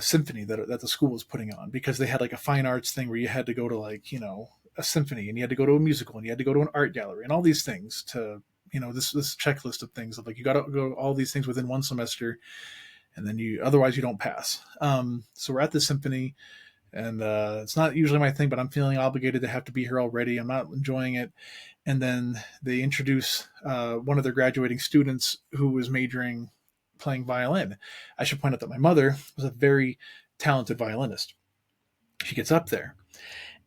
[SPEAKER 1] symphony that the school was putting on, because they had like a fine arts thing where you had to go to, like, a symphony, and you had to go to a musical, and you had to go to an art gallery, and all these things to, this checklist of things of, like, you got to go all these things within one semester, and then otherwise you don't pass. So we're at the symphony, and it's not usually my thing, but I'm feeling obligated to have to be here already. I'm not enjoying it. And then they introduce one of their graduating students who was majoring playing violin. I should point out that my mother was a very talented violinist. She gets up there,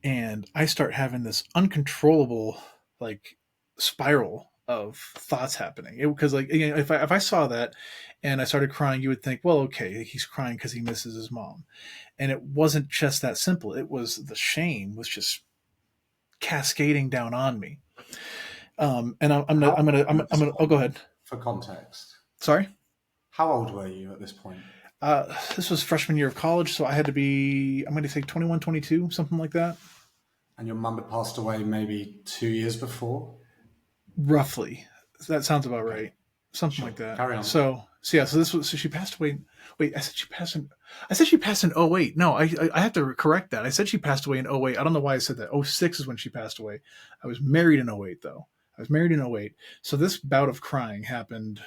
[SPEAKER 1] and I start having this uncontrollable, like, spiral of thoughts happening. Because, like, if I saw that and I started crying, you would think, well, okay, he's crying because he misses his mom. And it wasn't just that simple. It was the shame was just cascading down on me. And
[SPEAKER 2] How old were you at
[SPEAKER 1] I'm
[SPEAKER 2] this
[SPEAKER 1] gonna. Oh, go
[SPEAKER 2] point,
[SPEAKER 1] ahead.
[SPEAKER 2] for context?
[SPEAKER 1] Sorry.
[SPEAKER 2] How old were you at this point?
[SPEAKER 1] This was freshman year of college, so I had to be, I'm going to say 21, 22, something like that.
[SPEAKER 2] And your mum had passed away maybe 2 years before?
[SPEAKER 1] Roughly. That sounds about
[SPEAKER 2] Okay,
[SPEAKER 1] right. Something
[SPEAKER 2] sure.
[SPEAKER 1] like that.
[SPEAKER 2] Carry on.
[SPEAKER 1] So yeah, so she passed away. Wait, I said she passed in '08. No, I have to correct that. I said she passed away in '08. I don't know why I said that. '06 is when she passed away. I was married in '08 though. I was married in '08. So this bout of crying happened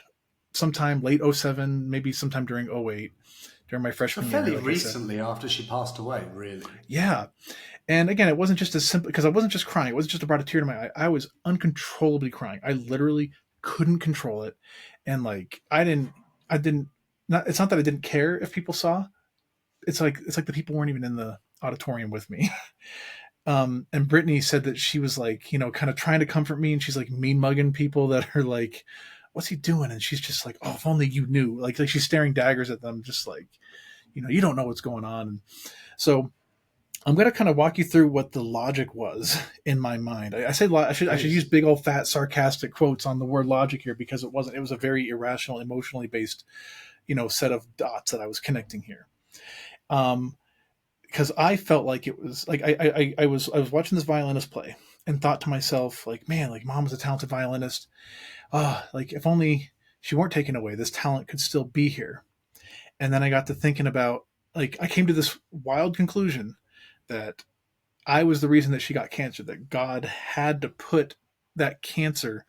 [SPEAKER 1] sometime late '07, maybe sometime during '08, during my
[SPEAKER 2] So
[SPEAKER 1] freshman year,
[SPEAKER 2] fairly
[SPEAKER 1] like I said.
[SPEAKER 2] recently after she passed away, really.
[SPEAKER 1] Yeah. And again, it wasn't just as simple, because I wasn't just crying. It wasn't just brought a tear to my eye. I was uncontrollably crying. I literally couldn't control it. And, like, I didn't, not, it's not that I didn't care if people saw. It's like the people weren't even in the auditorium with me. And Brittany said that she was, like, kind of trying to comfort me, and she's like mean mugging people that are like, what's he doing? And she's just like, oh, if only you knew. Like she's staring daggers at them, just like, you don't know what's going on. And so I'm going to kind of walk you through what the logic was in my mind. I say I should use
[SPEAKER 2] Please.
[SPEAKER 1] big old fat sarcastic quotes on the word logic here, because it wasn't. It was a very irrational, emotionally based, set of dots that I was connecting here. Um, because I felt like it was like I was watching this violinist play and thought to myself, like, man, like, mom was a talented violinist. Like, if only she weren't taken away, this talent could still be here. And then I got to thinking about, like, I came to this wild conclusion that I was the reason that she got cancer, that God had to put that cancer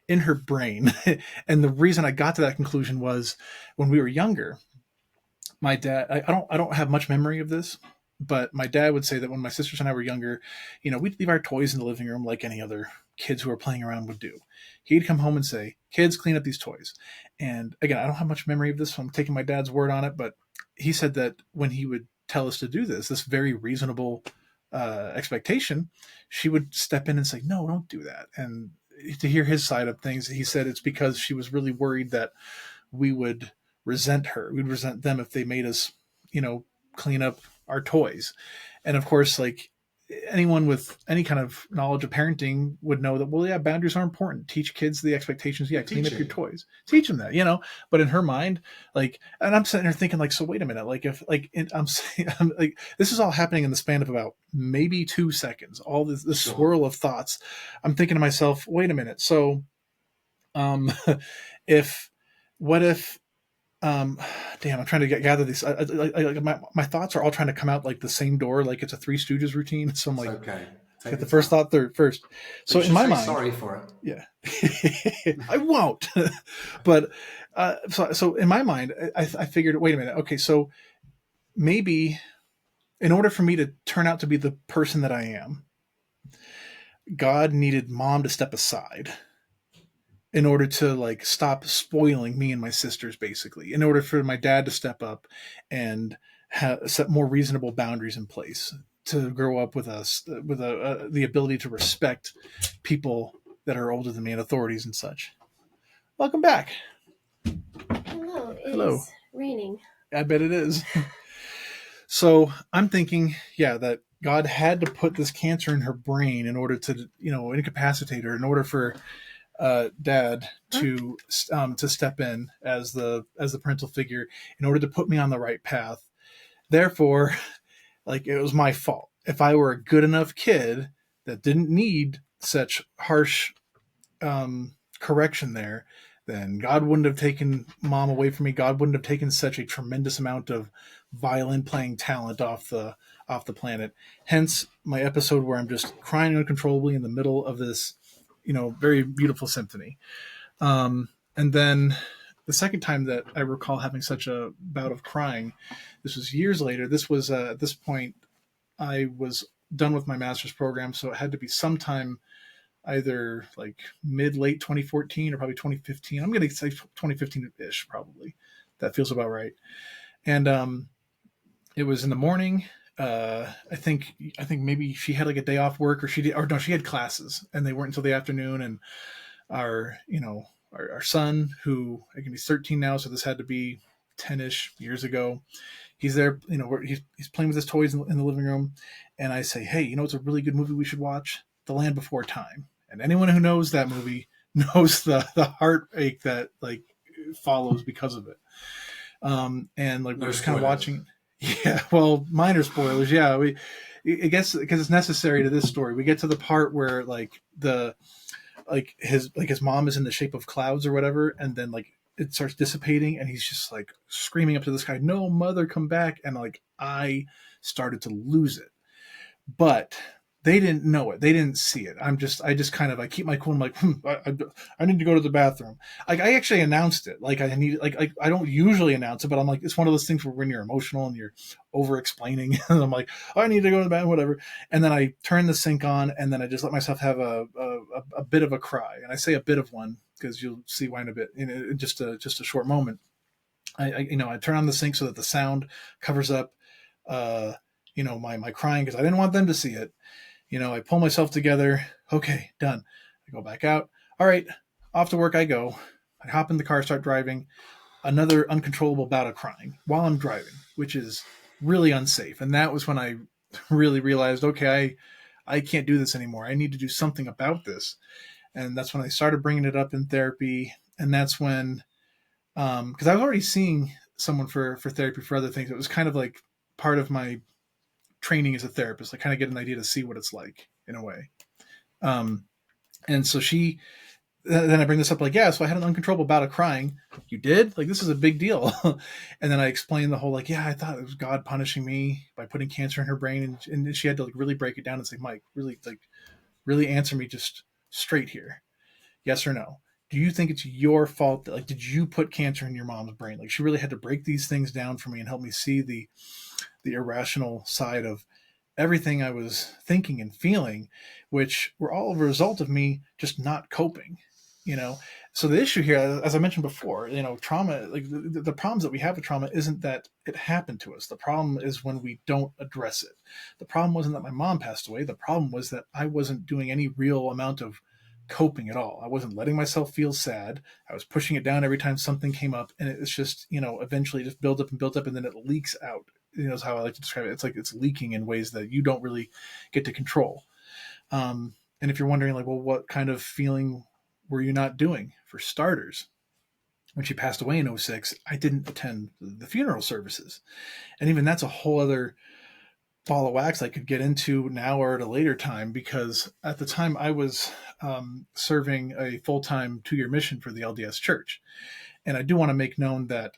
[SPEAKER 1] in her brain. And the reason I got to that conclusion was when we were younger, my dad, I don't have much memory of this, but my dad would say that when my sisters and I were younger, we'd leave our toys in the living room like any other kids who were playing around would do. He'd come home and say, "Kids, clean up these toys." And again, I don't have much memory of this, so I'm taking my dad's word on it, but he said that when he would tell us to do this very reasonable expectation, she would step in and say, "No, don't do that." And to hear his side of things, he said it's because she was really worried that we would resent her. We'd resent them if they made us, you know, clean up our toys. And of course, like anyone with any kind of knowledge of parenting would know that, well, yeah, boundaries are important. Teach kids the expectations. Yeah, clean up your
[SPEAKER 2] Teaching.
[SPEAKER 1] toys. Teach them that. But in her mind, like, and I'm sitting there thinking, like, so wait a minute, like, if, like, I'm saying, I'm like, this is all happening in the span of about maybe 2 seconds, all this
[SPEAKER 2] Sure.
[SPEAKER 1] swirl of thoughts. I'm thinking to myself, wait a minute. So, um, if, what if, um, damn, I'm trying to gather these. My thoughts are all trying to come out like the same door, like it's a Three Stooges routine. So I'm
[SPEAKER 2] It's
[SPEAKER 1] like,
[SPEAKER 2] okay. Take
[SPEAKER 1] get the
[SPEAKER 2] your
[SPEAKER 1] first
[SPEAKER 2] time.
[SPEAKER 1] thought third first.
[SPEAKER 2] But
[SPEAKER 1] So
[SPEAKER 2] you
[SPEAKER 1] in
[SPEAKER 2] should
[SPEAKER 1] my
[SPEAKER 2] say
[SPEAKER 1] mind,
[SPEAKER 2] sorry for it.
[SPEAKER 1] yeah, I won't. But so in my mind, I figured, wait a minute, okay, so maybe in order for me to turn out to be the person that I am, God needed mom to step aside in order to like stop spoiling me and my sisters, basically, in order for my dad to step up and set more reasonable boundaries in place to grow up with us with the ability to respect people that are older than me and authorities and such. Welcome back.
[SPEAKER 3] Hello, it
[SPEAKER 1] Hello.
[SPEAKER 3] is raining.
[SPEAKER 1] I bet it is. So I'm thinking, yeah, that God had to put this cancer in her brain in order to, incapacitate her, in order for dad to step in as the parental figure, in order to put me on the right path. Therefore, like, it was my fault. If I were a good enough kid that didn't need such harsh correction there, then God wouldn't have taken mom away from me. God wouldn't have taken such a tremendous amount of violin playing talent off the planet. Hence my episode where I'm just crying uncontrollably in the middle of this, very beautiful symphony. And then the second time that I recall having such a bout of crying, this was years later. This was at this point I was done with my master's program, so it had to be sometime either like mid late 2014 or probably 2015. I'm going to say 2015 ish, probably. That feels about right. And it was in the morning. I think maybe she had like a day off work, or she did, or no, she had classes, and they weren't until the afternoon. And our son, who again he's 13 now, so this had to be 10ish years ago. He's there, he's playing with his toys in the living room, and I say, hey, it's a really good movie we should watch, The Land Before Time. And anyone who knows that movie knows the heartache that like follows because of it. And like we're
[SPEAKER 2] No
[SPEAKER 1] just kind of
[SPEAKER 2] spoilers.
[SPEAKER 1] watching. Yeah, well, minor spoilers. Yeah, I guess because it's necessary to this story. We get to the part where his mom is in the shape of clouds or whatever, and then like it starts dissipating, and he's just like screaming up to the sky, "No, mother, come back!" And like I started to lose it, but they didn't know it. They didn't see it. I just kind of, I keep my cool. I'm like, I need to go to the bathroom. Like I actually announced it. Like I need, I don't usually announce it, but I'm like, it's one of those things where when you're emotional and you're over explaining, and I'm like, I need to go to the bathroom, whatever. And then I turn the sink on, and then I just let myself have a bit of a cry. And I say a bit of one because you'll see why in a bit, in just a short moment. I turn on the sink so that the sound covers up, my crying, because I didn't want them to see it. I pull myself together. Okay, done. I go back out. All right, off to work I go. I hop in the car, start driving. Another uncontrollable bout of crying while I'm driving, which is really unsafe. And that was when I really realized, okay, I can't do this anymore. I need to do something about this. And that's when I started bringing it up in therapy. And that's when, because I was already seeing someone for therapy for other things. It was kind of like part of my training as a therapist. I kind of get an idea to see what it's like in a way. Um, and so then I bring this up like, yeah, so I had an uncontrollable bout of crying. You did? Like, this is a big deal. And then I explained the whole, like, yeah, I thought it was God punishing me by putting cancer in her brain. And she had to like really break it down and say, Mike, really, like, really answer me just straight here. Yes or no? do you think it's your fault that, like, did you put cancer in your mom's brain? Like, she really had to break these things down for me and help me see the irrational side of everything I was thinking and feeling, which were all a result of me just not coping, you know? So the issue here, as I mentioned before, trauma, like the problems that we have with trauma isn't that it happened to us. The problem is when we don't address it. The problem wasn't that my mom passed away. The problem was that I wasn't doing any real amount of coping at all. I wasn't letting myself feel sad. I was pushing it down every time something came up, and it's just, eventually just build up and build up, and then it leaks out. Is how I like to describe it. It's like it's leaking in ways that you don't really get to control. And if you're wondering, like, well, what kind of feeling were you not doing? For starters, when she passed away in '06, I didn't attend the funeral services. And even that's a whole other ball of wax I could get into now or at a later time, because at the time I was serving a full-time 2-year mission for the LDS Church. And I do want to make known that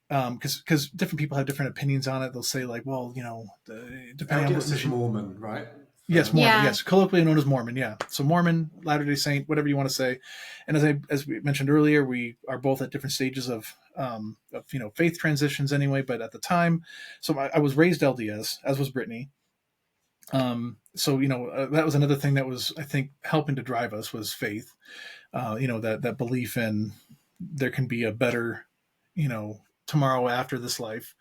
[SPEAKER 1] because different people have different opinions on it. They'll say, like, well, depending on what
[SPEAKER 2] LDS is Mormon, right?
[SPEAKER 1] Yes, Mormon.
[SPEAKER 3] Yeah.
[SPEAKER 1] Yes, colloquially known as Mormon. Yeah, so Mormon, Latter-day Saint, whatever you want to say. And as we mentioned earlier, we are both at different stages of faith transitions anyway. But at the time, so I was raised LDS, as was Brittany. That was another thing that was, I think, helping to drive us was faith. That belief in there can be a better, tomorrow after this life.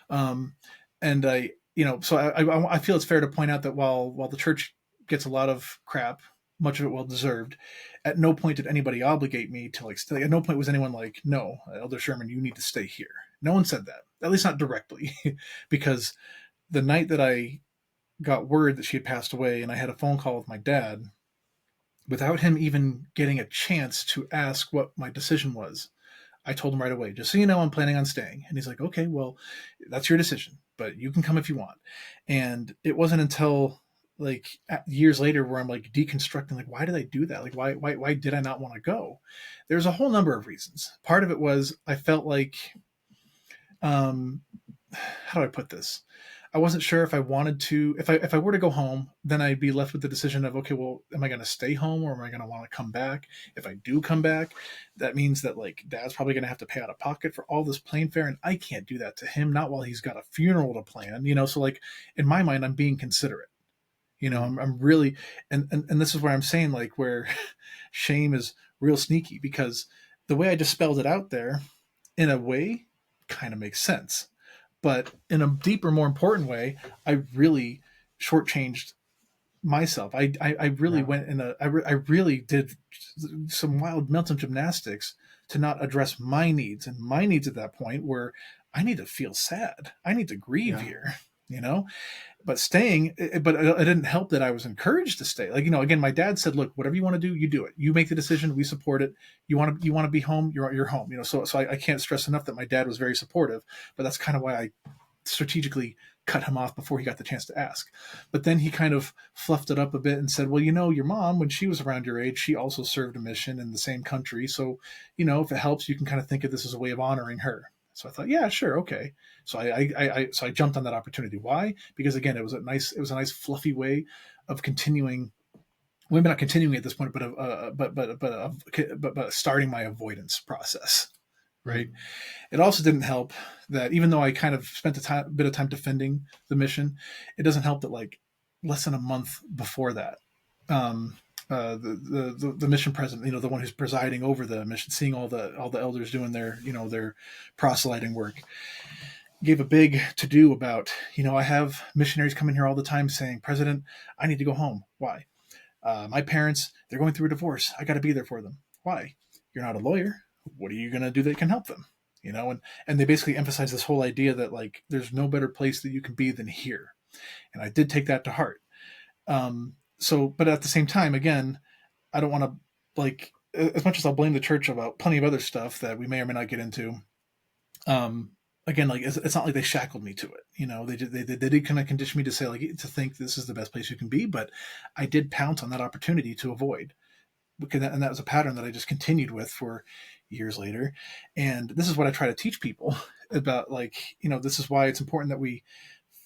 [SPEAKER 1] And I feel it's fair to point out that while the church gets a lot of crap, much of it well deserved, at no point did anybody obligate me to, like, stay. At no point was anyone like, no, Elder Sherman, you need to stay here. No one said that, at least not directly, because the night that I got word that she had passed away and I had a phone call with my dad, without him even getting a chance to ask what my decision was, I told him right away, just so you know, I'm planning on staying. And he's like, okay, well, that's your decision, but you can come if you want. And it wasn't until, like, years later where I'm, like, deconstructing, like, why did I do that? Like, why did I not want to go? There's a whole number of reasons. Part of it was I felt like, how do I put this? I wasn't sure if I wanted to, if I were to go home, then I'd be left with the decision of, okay, well, am I going to stay home or am I going to want to come back? If I do come back, that means that, like, Dad's probably going to have to pay out of pocket for all this plane fare, and I can't do that to him, not while he's got a funeral to plan, So, like, in my mind, I'm being considerate. I'm really, and this is where I'm saying, like, where shame is real sneaky, because the way I just spelled it out there, in a way, kind of makes sense. But in a deeper, more important way, I really shortchanged myself. I really went in I really did some wild mental gymnastics to not address my needs. And my needs at that point were, I need to feel sad. I need to grieve here, But staying, but it didn't help that I was encouraged to stay. Like, again, my dad said, look, whatever you want to do, you do it. You make the decision. We support it. You want to be home. You're home, So I can't stress enough that my dad was very supportive, but that's kind of why I strategically cut him off before he got the chance to ask. But then he kind of fluffed it up a bit and said, well, your mom, when she was around your age, she also served a mission in the same country. So, if it helps, you can kind of think of this as a way of honoring her. So I thought, yeah, sure, okay. So I jumped on that opportunity. Why? Because, again, it was a nice fluffy way of continuing. Well, maybe not continuing at this point, but starting my avoidance process. Right. It also didn't help that, even though I kind of spent a bit of time defending the mission, it doesn't help that, like, less than a month before that, the mission president, the one who's presiding over the mission, seeing all the elders doing their proselyting work, gave a big to do about, I have missionaries coming here all the time saying, President, I need to go home. Why? My parents, they're going through a divorce. I got to be there for them. Why? You're not a lawyer. What are you going to do that can help them? And they basically emphasize this whole idea that, like, there's no better place that you can be than here. And I did take that to heart. But at the same time, again, I don't want to, like, as much as I'll blame the church about plenty of other stuff that we may or may not get into. Again, like, it's not like they shackled me to it. They did kind of condition me to say, like, to think this is the best place you can be. But I did pounce on that opportunity to avoid. And that was a pattern that I just continued with for years later. And this is what I try to teach people about, like, this is why it's important that we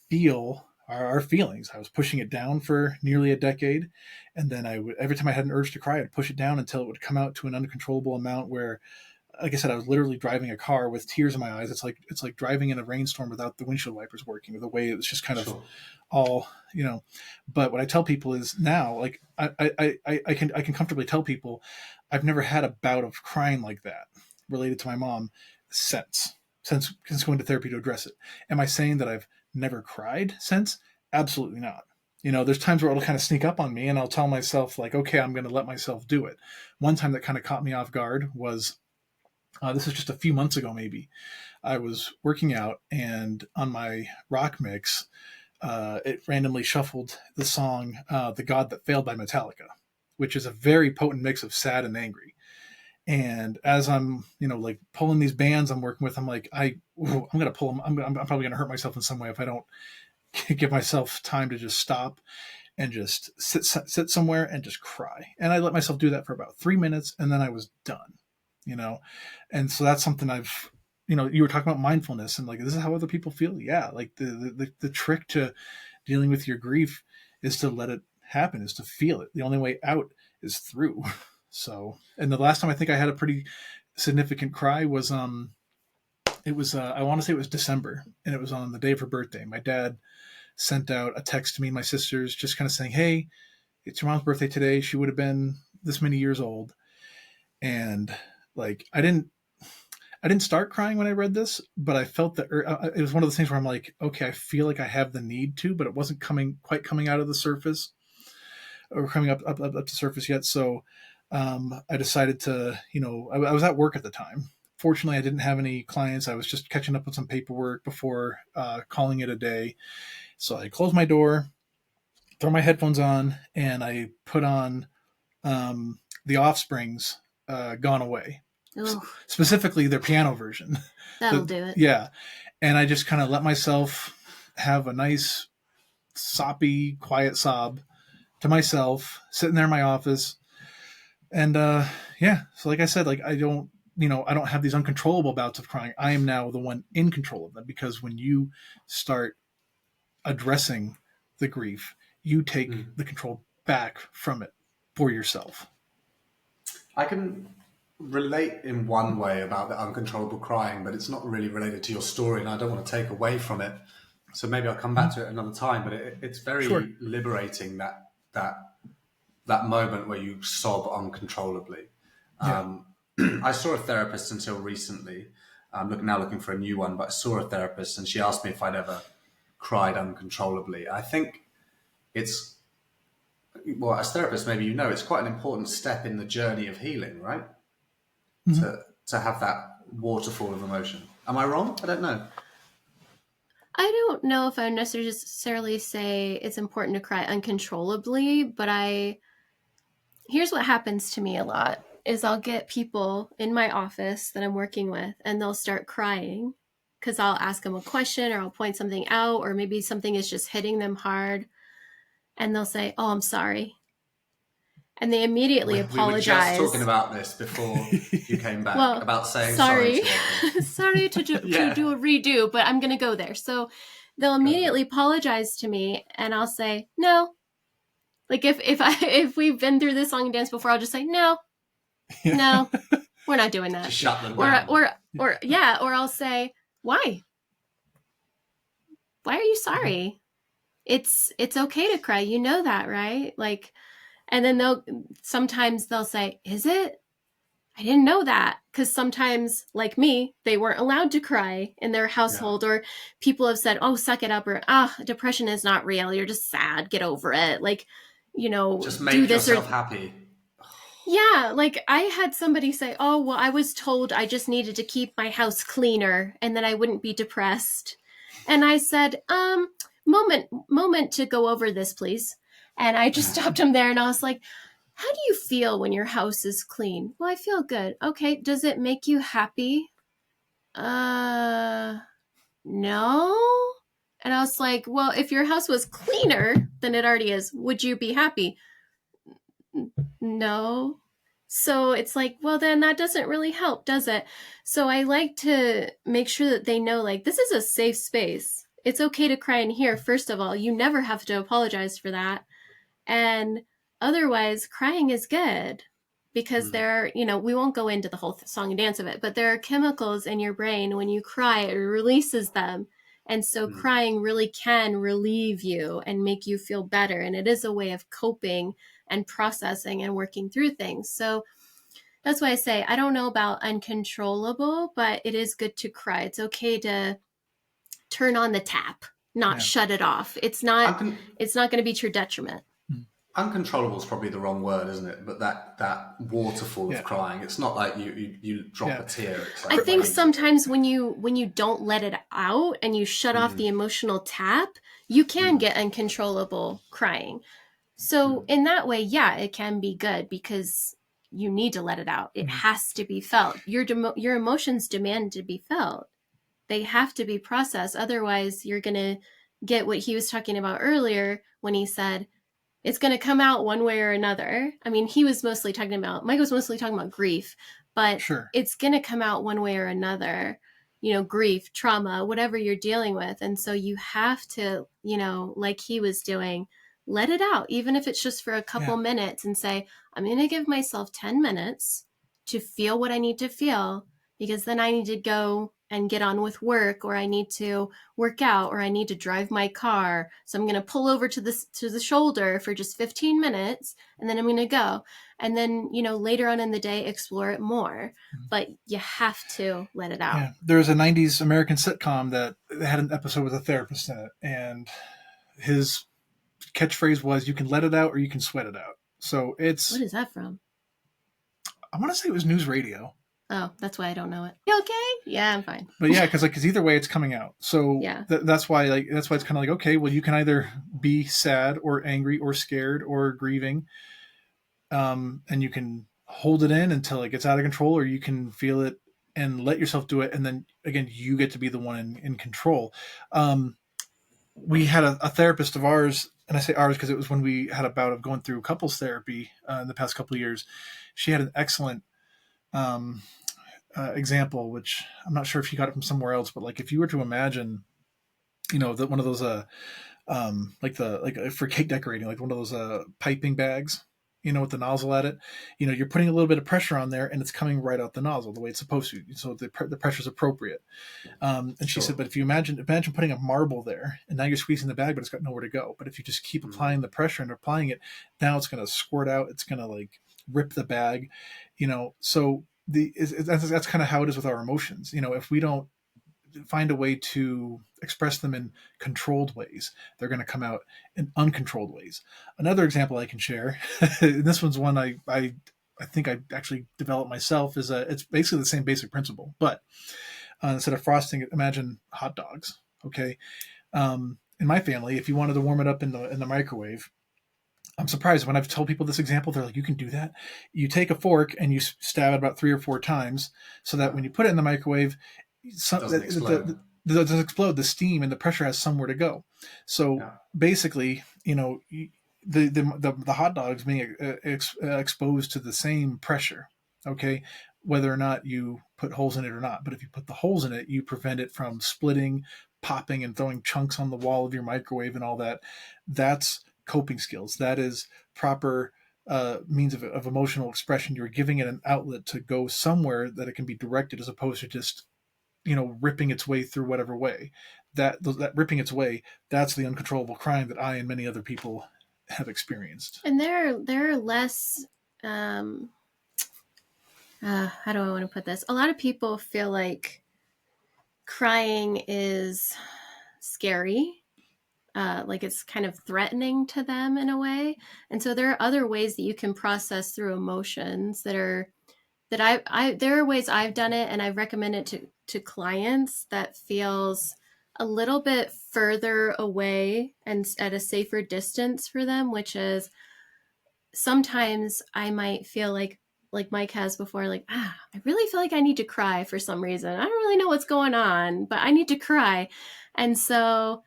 [SPEAKER 1] feel our feelings. I was pushing it down for nearly a decade, and then every time I had an urge to cry, I'd push it down until it would come out to an uncontrollable amount where, like I said, I was literally driving a car with tears in my eyes. It's like driving in a rainstorm without the windshield wipers working, or the way it was just kind of
[SPEAKER 2] Sure.
[SPEAKER 1] all, you know. But what I tell people is now, like I can comfortably tell people, I've never had a bout of crying like that related to my mom since going to therapy to address it. Am I saying that I've never cried since? Absolutely not. There's times where it'll kind of sneak up on me, and I'll tell myself, like, okay, I'm going to let myself do it. One time that kind of caught me off guard was, this is just a few months ago, maybe. I was working out, and on my rock mix, it randomly shuffled the song "The God That Failed" by Metallica, which is a very potent mix of sad and angry. And as I'm, like pulling these bands I'm working with, I'm like, I'm gonna pull them. I'm probably gonna hurt myself in some way if I don't give myself time to just stop and just sit somewhere and just cry. And I let myself do that for about 3 minutes, and then I was done. You know, and so that's something I've, you were talking about mindfulness, and like, this is how other people feel. Yeah, like the trick to dealing with your grief is to let it happen, is to feel it. The only way out is through. So, and the last time I think I had a pretty significant cry was it was I want to say it was December, and it was on the day of her birthday. My dad sent out a text to me and my sisters, just kind of saying, "Hey, it's your mom's birthday today. She would have been this many years old." And like, I didn't start crying when I read this, but I felt that it was one of those things where I'm like, okay, I feel like I have the need to, but it wasn't quite coming out of the surface, or coming up to surface yet. So I decided to, I was at work at the time. Fortunately, I didn't have any clients. I was just catching up with some paperwork before calling it a day. So I closed my door, throw my headphones on, and I put on The Offspring's "Gone Away."
[SPEAKER 3] Oh,
[SPEAKER 1] Specifically their piano version.
[SPEAKER 3] that'll do it.
[SPEAKER 1] Yeah. And I just kind of let myself have a nice, soppy, quiet sob to myself, sitting there in my office. And yeah, so like I said, like, I don't have these uncontrollable bouts of crying. I am now the one in control of them, because when you start addressing the grief, you take the control back from it for yourself.
[SPEAKER 2] I can relate in one way about the uncontrollable crying, but it's not really related to your story, and I don't want to take away from it. So maybe I'll come back to it another time. But it's very
[SPEAKER 1] Sure.
[SPEAKER 2] liberating, that moment where you sob uncontrollably.
[SPEAKER 1] Yeah.
[SPEAKER 2] I saw a therapist until recently. I'm now looking for a new one, but I saw a therapist, and she asked me if I'd ever cried uncontrollably. I think it's, well, as therapists, maybe it's quite an important step in the journey of healing, right?
[SPEAKER 1] Mhm.
[SPEAKER 2] To have that waterfall of emotion. Am I wrong? I don't know.
[SPEAKER 3] I don't know if I would necessarily say it's important to cry uncontrollably, but here's what happens to me a lot is I'll get people in my office that I'm working with, and they'll start crying because I'll ask them a question, or I'll point something out, or maybe something is just hitting them hard, and they'll say, "Oh, I'm sorry." And they immediately
[SPEAKER 2] We were just talking
[SPEAKER 3] apologize.
[SPEAKER 2] about this before you came back,
[SPEAKER 3] Well,
[SPEAKER 2] about saying sorry
[SPEAKER 3] sorry.
[SPEAKER 2] too often.
[SPEAKER 3] Sorry to do
[SPEAKER 2] Yeah.
[SPEAKER 3] a redo, but I'm going to go there. So they'll
[SPEAKER 2] Go for
[SPEAKER 3] immediately
[SPEAKER 2] it.
[SPEAKER 3] apologize to me, and I'll say, "No." Like, if we've been through this song and dance before, I'll just say, "No,
[SPEAKER 1] Yeah.
[SPEAKER 3] no, we're not doing that."
[SPEAKER 2] Just shut them
[SPEAKER 3] Or
[SPEAKER 2] down.
[SPEAKER 3] or I'll say, "Why? Why are you sorry? It's okay to cry. You know that, right?" Like, and then sometimes they'll say, "Is it? I didn't know that." Because sometimes, like me, they weren't allowed to cry in their
[SPEAKER 2] Yeah.
[SPEAKER 3] household, or people have said, "Oh, suck it up," or depression is not real. You're just sad. Get over it. Like,
[SPEAKER 2] Just
[SPEAKER 3] do
[SPEAKER 2] make
[SPEAKER 3] this, or
[SPEAKER 2] yourself happy.
[SPEAKER 3] yeah. Like, I had somebody say, "Oh, well, I was told I just needed to keep my house cleaner and that I wouldn't be depressed." And I said, moment to go over this, please. And I just stopped him there, and I was like, "How do you feel when your house is clean?" "Well, I feel good." "Okay, does it make you happy?" No. And I was like, "Well, if your house was cleaner than it already is, would you be happy?" No. So it's like, well, then that doesn't really help, does it? So I like to make sure that they know, like, this is a safe space. it's okay to cry in here. First of all, you never have to apologize for that. And otherwise, crying is good because there are, we won't go into the whole song and dance of it, but there are chemicals in your brain when you cry, it releases them. And so crying really can relieve you and make you feel better. And it is a way of coping and processing and working through things. So that's why I say I don't know about uncontrollable, but it is good to cry. It's okay to turn on the tap, not shut it off. It's not going to be to your detriment.
[SPEAKER 2] Uncontrollable is probably the wrong word, isn't it? But that waterfall of crying, it's not like you drop a tear. It's like
[SPEAKER 3] I think sometimes when you don't let it out and you shut off the emotional tap, you can get uncontrollable crying. So in that way, it can be good because you need to let it out. It has to be felt. Your emotions demand to be felt. They have to be processed. Otherwise, you're going to get what he was talking about earlier when he said, it's going to come out one way or another. I mean, Mike was mostly talking about grief, but it's going to come out one way or another, grief, trauma, whatever you're dealing with. And so you have to, like he was doing, let it out, even if it's just for a couple minutes, and say, I'm going to give myself 10 minutes to feel what I need to feel, because then I need to go and get on with work, or I need to work out, or I need to drive my car. So I'm going to pull over to the shoulder for just 15 minutes, and then I'm going to go. And then, later on in the day, explore it more. But you have to let it out.
[SPEAKER 1] Yeah. There's a 90s American sitcom that had an episode with a therapist in it, and his catchphrase was, you can let it out or you can sweat it out. So it's...
[SPEAKER 3] What is that from?
[SPEAKER 1] I want to say it was news radio.
[SPEAKER 3] Oh, that's why I don't know it. You okay? Yeah, I'm fine.
[SPEAKER 1] But because either way, it's coming out. So that's why it's kind of like, okay, well, you can either be sad or angry or scared or grieving, and you can hold it in until it gets out of control, or you can feel it and let yourself do it, and then again, you get to be the one in control. We had a therapist of ours, and I say ours because it was when we had a bout of going through couples therapy in the past couple of years. She had an excellent example, which I'm not sure if she got it from somewhere else, but like if you were to imagine, that one of those for cake decorating, like one of those piping bags, with the nozzle at it, you're putting a little bit of pressure on there and it's coming right out the nozzle the way it's supposed to, so the pressure is appropriate. And she said, but if you imagine putting a marble there, and now you're squeezing the bag, but it's got nowhere to go. But if you just keep applying the pressure and applying it, now it's going to squirt out, it's going to like rip the bag, so that's kind of how it is with our emotions. If we don't find a way to express them in controlled ways, they're going to come out in uncontrolled ways. Another example I can share, and this one's one I think I actually developed myself, is it's basically the same basic principle, but instead of frosting it, imagine hot dogs. Okay. In my family, if you wanted to warm it up in the microwave, I'm surprised when I've told people this example, they're like, you can do that. You take a fork and you stab it about 3 or 4 times so that when you put it in the microwave, it doesn't explode. The steam and the pressure has somewhere to go. So basically, the hot dogs being exposed to the same pressure, okay, whether or not you put holes in it or not. But if you put the holes in it, you prevent it from splitting, popping, and throwing chunks on the wall of your microwave and all that. That's coping skills. That is proper means of emotional expression. You're giving it an outlet to go somewhere that it can be directed, as opposed to just ripping its way through whatever way. That ripping its way, that's the uncontrollable crying that I and many other people have experienced.
[SPEAKER 3] And there are less how do I want to put this? A lot of people feel like crying is scary, like it's kind of threatening to them in a way. And so there are other ways that you can process through emotions there are ways I've done it, and I recommend it to clients that feels a little bit further away and at a safer distance for them, which is sometimes I might feel like Mike has before, like, I really feel like I need to cry for some reason. I don't really know what's going on, but I need to cry. And so,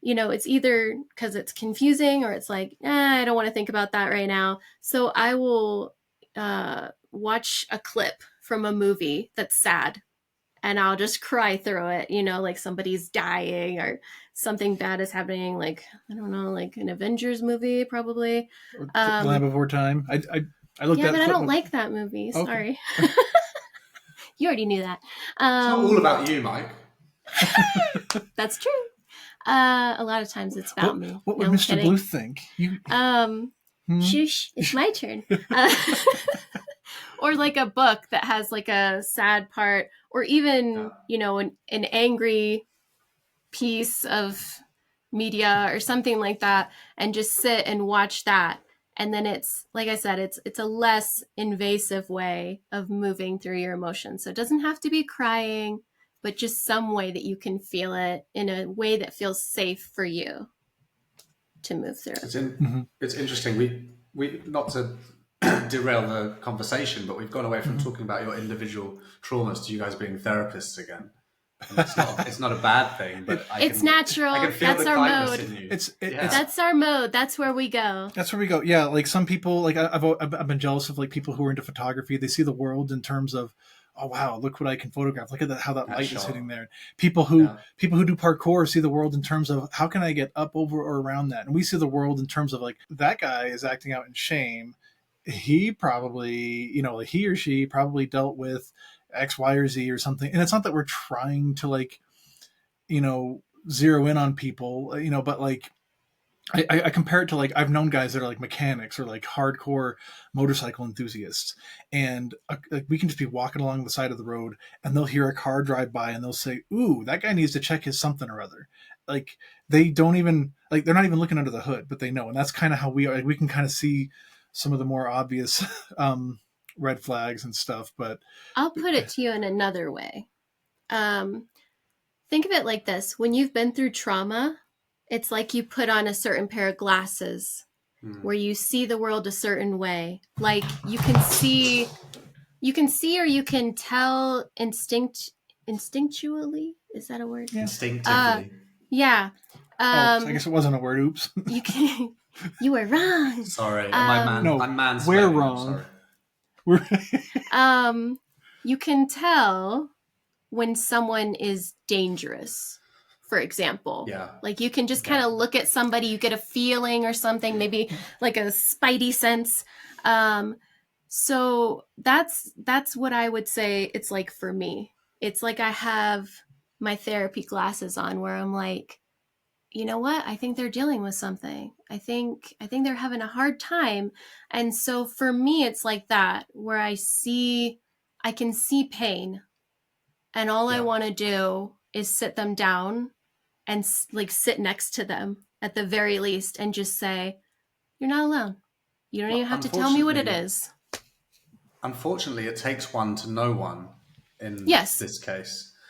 [SPEAKER 3] it's either because it's confusing, or it's like, I don't want to think about that right now. So I will watch a clip from a movie that's sad, and I'll just cry through it, like somebody's dying or something bad is happening, like, I don't know, like an Avengers movie, probably.
[SPEAKER 1] Or The Land Before Time. I looked
[SPEAKER 3] Yeah,
[SPEAKER 1] at
[SPEAKER 3] but I don't
[SPEAKER 1] footnote.
[SPEAKER 3] like that movie.
[SPEAKER 1] Okay.
[SPEAKER 3] Sorry. You already knew that.
[SPEAKER 2] It's not all about you, Mike.
[SPEAKER 3] That's true. A lot of times it's about me.
[SPEAKER 1] What
[SPEAKER 3] No,
[SPEAKER 1] would
[SPEAKER 3] I'm
[SPEAKER 1] Mr.
[SPEAKER 3] kidding.
[SPEAKER 1] Blue think?
[SPEAKER 3] Shush, it's my turn. Or like a book that has like a sad part, or even, an angry piece of media or something like that, and just sit and watch that. And then it's, like I said, it's a less invasive way of moving through your emotions. So it doesn't have to be crying, but just some way that you can feel it in a way that feels safe for you to move through it.
[SPEAKER 2] It's interesting. We not to derail the conversation, but we've gone away from talking about your individual traumas to you guys being therapists again. And it's not a bad thing, but
[SPEAKER 3] it's natural.
[SPEAKER 2] I can feel
[SPEAKER 3] That's
[SPEAKER 2] the
[SPEAKER 3] our
[SPEAKER 2] kindness
[SPEAKER 3] mode.
[SPEAKER 2] in you.
[SPEAKER 3] That's our mode. That's where we go.
[SPEAKER 1] That's where we go. Yeah, like some people, like I've been jealous of like people who are into photography. They see the world in terms of, oh wow, look what I can photograph. Look at how that light is hitting there. People who do parkour see the world in terms of how can I get up, over, or around that. And we see the world in terms of like that guy is acting out in shame. He probably, like he or she probably dealt with X, Y, or Z or something. And it's not that we're trying to like, zero in on people, but like I compare it to like I've known guys that are like mechanics or like hardcore motorcycle enthusiasts, and like we can just be walking along the side of the road and they'll hear a car drive by and they'll say, "Ooh, that guy needs to check his something or other." Like they don't even like they're not even looking under the hood, but they know, and that's kind of how we are. Like, we can kind of see some of the more obvious red flags and stuff. But
[SPEAKER 3] I'll put it to you in another way. Think of it like this: when you've been through trauma, it's like you put on a certain pair of glasses where you see the world a certain way. Like you can see or you can tell instinctually. Is that a word?
[SPEAKER 2] Yeah. Instinctively.
[SPEAKER 3] Yeah.
[SPEAKER 1] So I guess it wasn't a word. Oops.
[SPEAKER 3] You were wrong.
[SPEAKER 2] Sorry. I'm mansplaining.
[SPEAKER 1] We're wrong.
[SPEAKER 2] Sorry.
[SPEAKER 3] You can tell when someone is dangerous. For example, like you can just kind of look at somebody, you get a feeling or something, maybe like a spidey sense. So that's what I would say it's like for me. It's like I have my therapy glasses on where I'm like, you know what? I think they're dealing with something. I think they're having a hard time. And so for me, it's like that where I can see pain, and all I want to do is sit them down and like sit next to them at the very least and just say, you're not alone. You don't even have to tell me what it is.
[SPEAKER 2] Unfortunately, it takes one to know one in this case.